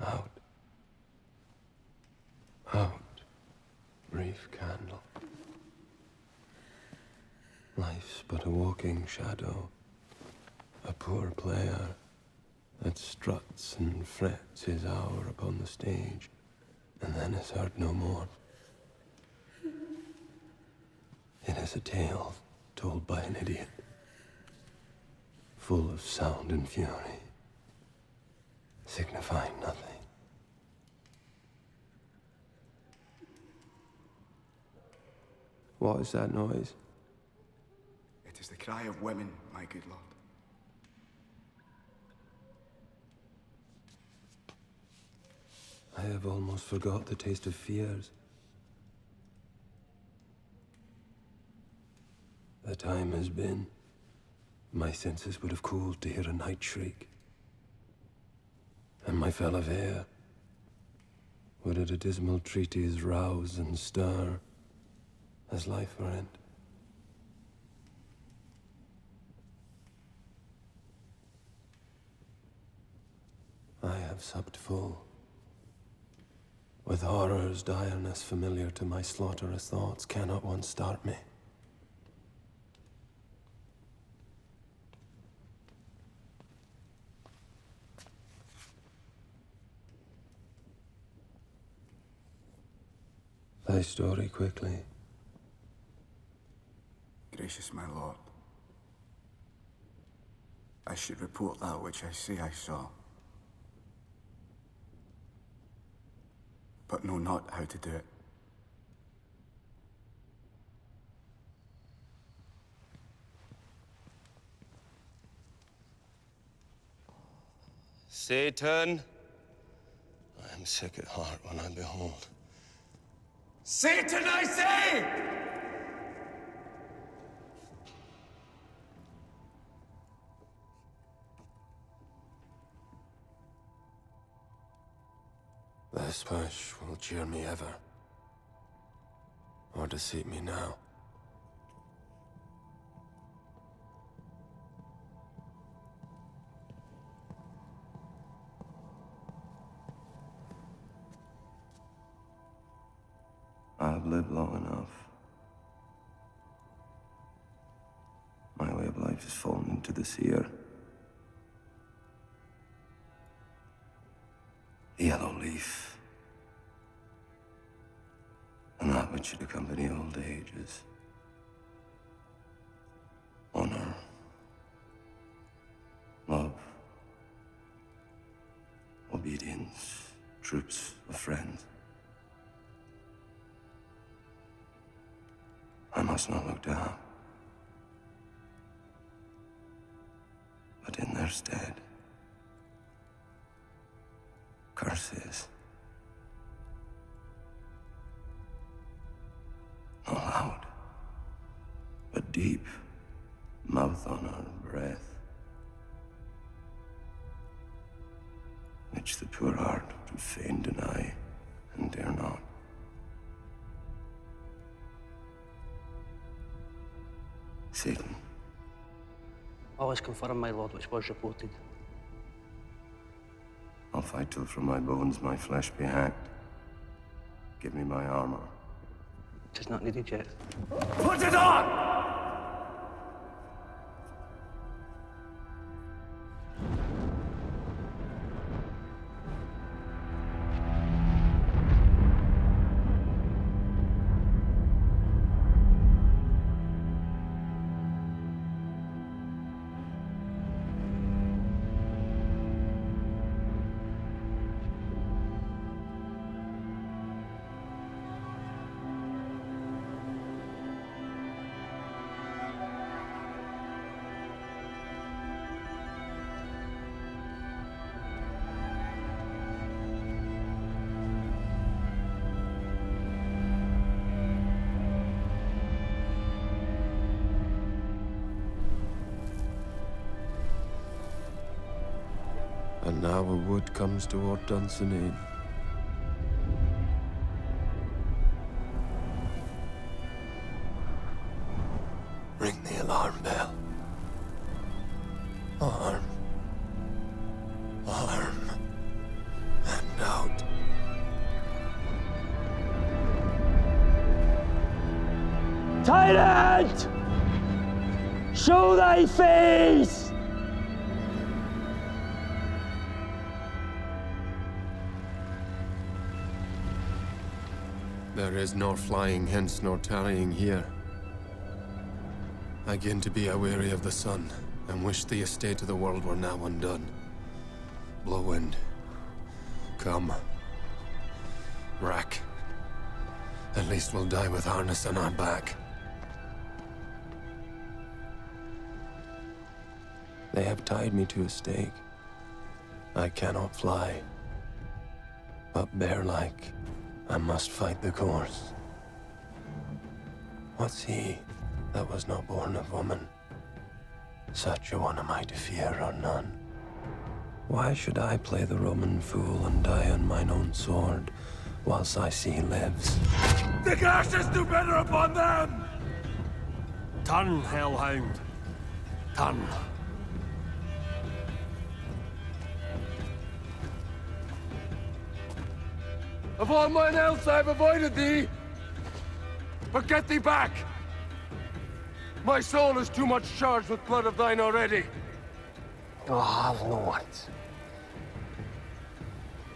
Out. Out. Brief candle. Life's but a walking shadow, a poor player that struts and frets his hour upon the stage, and then is heard no more. It is a tale told by an idiot, full of sound and fury, signifying nothing. What is that noise? It is the cry of women, my good lord. I have almost forgot the taste of fears. The time has been. My senses would have cooled to hear a night shriek. And my fell of air would at a dismal treatise rouse and stir as life were end. I have supped full, with horror's direness familiar to my slaughterous thoughts. Cannot one start me? Thy story quickly. Gracious my lord, I should report that which I say I saw, but know not how to do it. Satan, I am sick at heart when I behold. Satan, I say! This push will cheer me ever, or deceive me now. I have lived long enough. My way of life has fallen into the seer. The yellow leaf. And that which should accompany old age is honor, love, obedience, troops of friends. I must not look down, but in their stead, curses. Not loud, but deep, mouth honor, breath, which the poor heart would fain deny and dare not. Satan. All is confirmed, my lord, which was reported. I'll fight till from my bones my flesh be hacked. Give me my armor. 'Tis not needed yet. Put it on! And now a wood comes toward Dunsinane. Ring the alarm bell. Arm. Arm. And out. Tyrant! Show thy face! There is nor flying hence nor tarrying here. I begin to be aweary of the sun, and wish the estate of the world were now undone. Blow wind. Come. Rack. At least we'll die with harness on our back. They have tied me to a stake. I cannot fly. But bear-like, I must fight the course. What's he that was not born of woman? Such a one am I to fear or none. Why should I play the Roman fool and die on mine own sword, whilst I see he lives? The gashes do better upon them! Turn, hellhound. Turn. Of all mine else I have avoided thee. But get thee back! My soul is too much charged with blood of thine already. Oh, have not.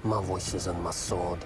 My voice is on my sword.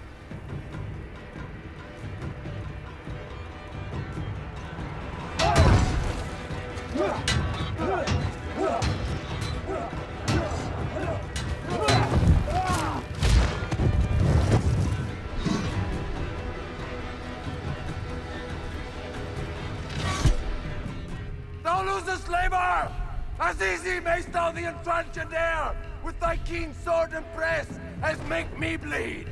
Thou losest labor! As easy mayst thou the entrenchant air with thy keen sword and press as make me bleed!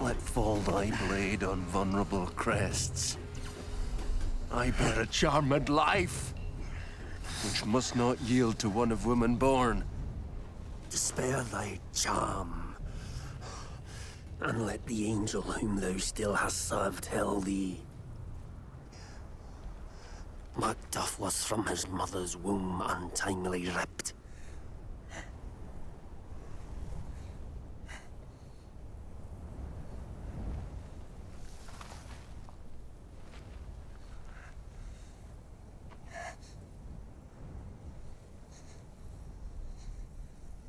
Let fall thy blade on vulnerable crests. I bear a charmed life, which must not yield to one of woman born. Spare thy charm, and let the angel whom thou still hast served tell thee. Macduff was from his mother's womb untimely ripped.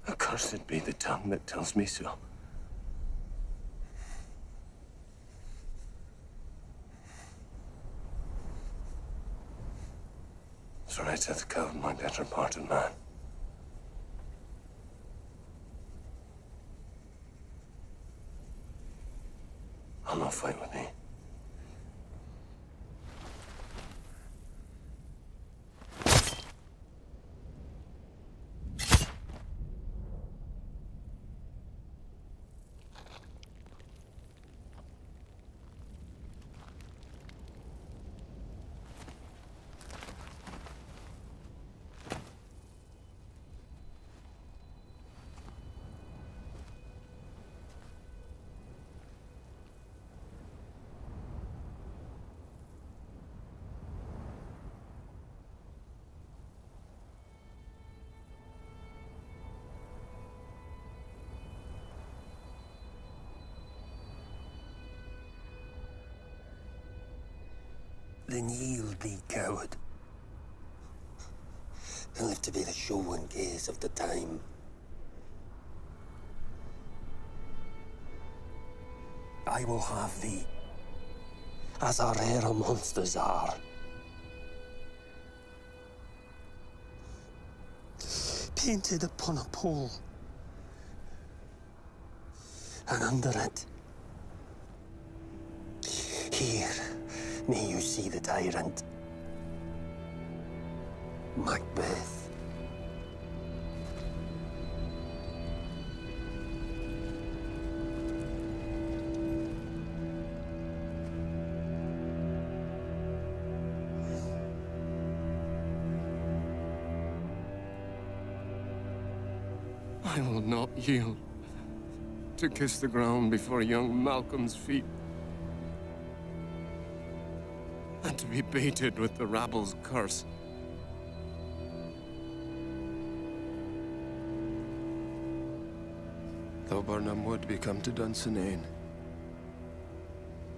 Accursed be the tongue that tells me so. So I hath killed my better part of man. I'll not fight with thee. Then yield thee, coward, and live to be the show and gaze of the time. I will have thee, as our rare monsters are. Painted upon a pole, and under it, here may you see the tyrant, Macbeth. I will not yield to kiss the ground before young Malcolm's feet, and to be baited with the rabble's curse. Though Burnham would be come to Dunsinane,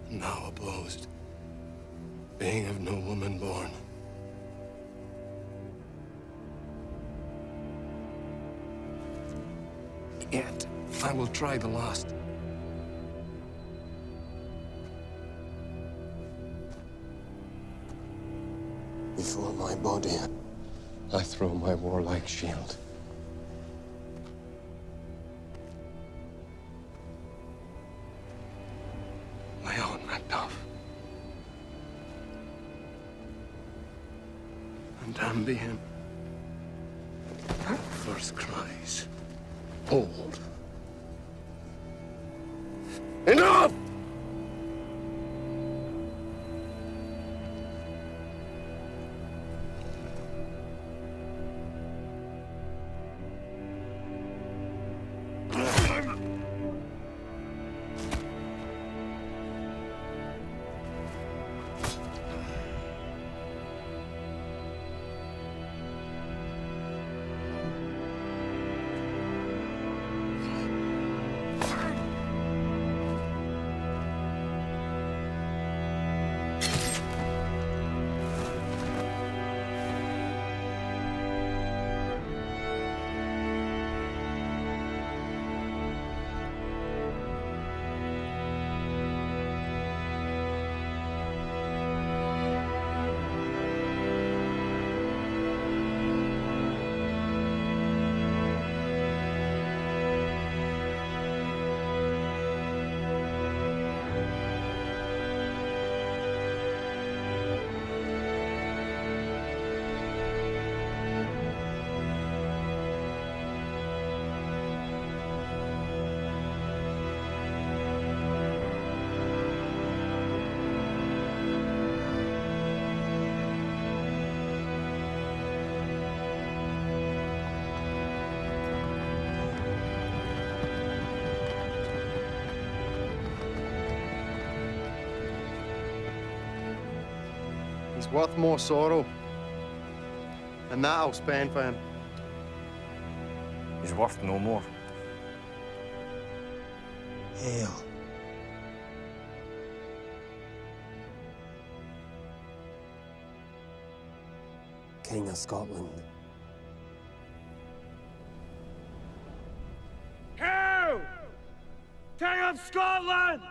now opposed, being of no woman born. Yet, I will try the last. Before my body, I throw my warlike shield. My own Macduff. And damn be him. First cries. Hold. Enough! He's worth more sorrow, and that I'll spend for him. He's worth no more. Hail. King of Scotland. Hail! King of Scotland!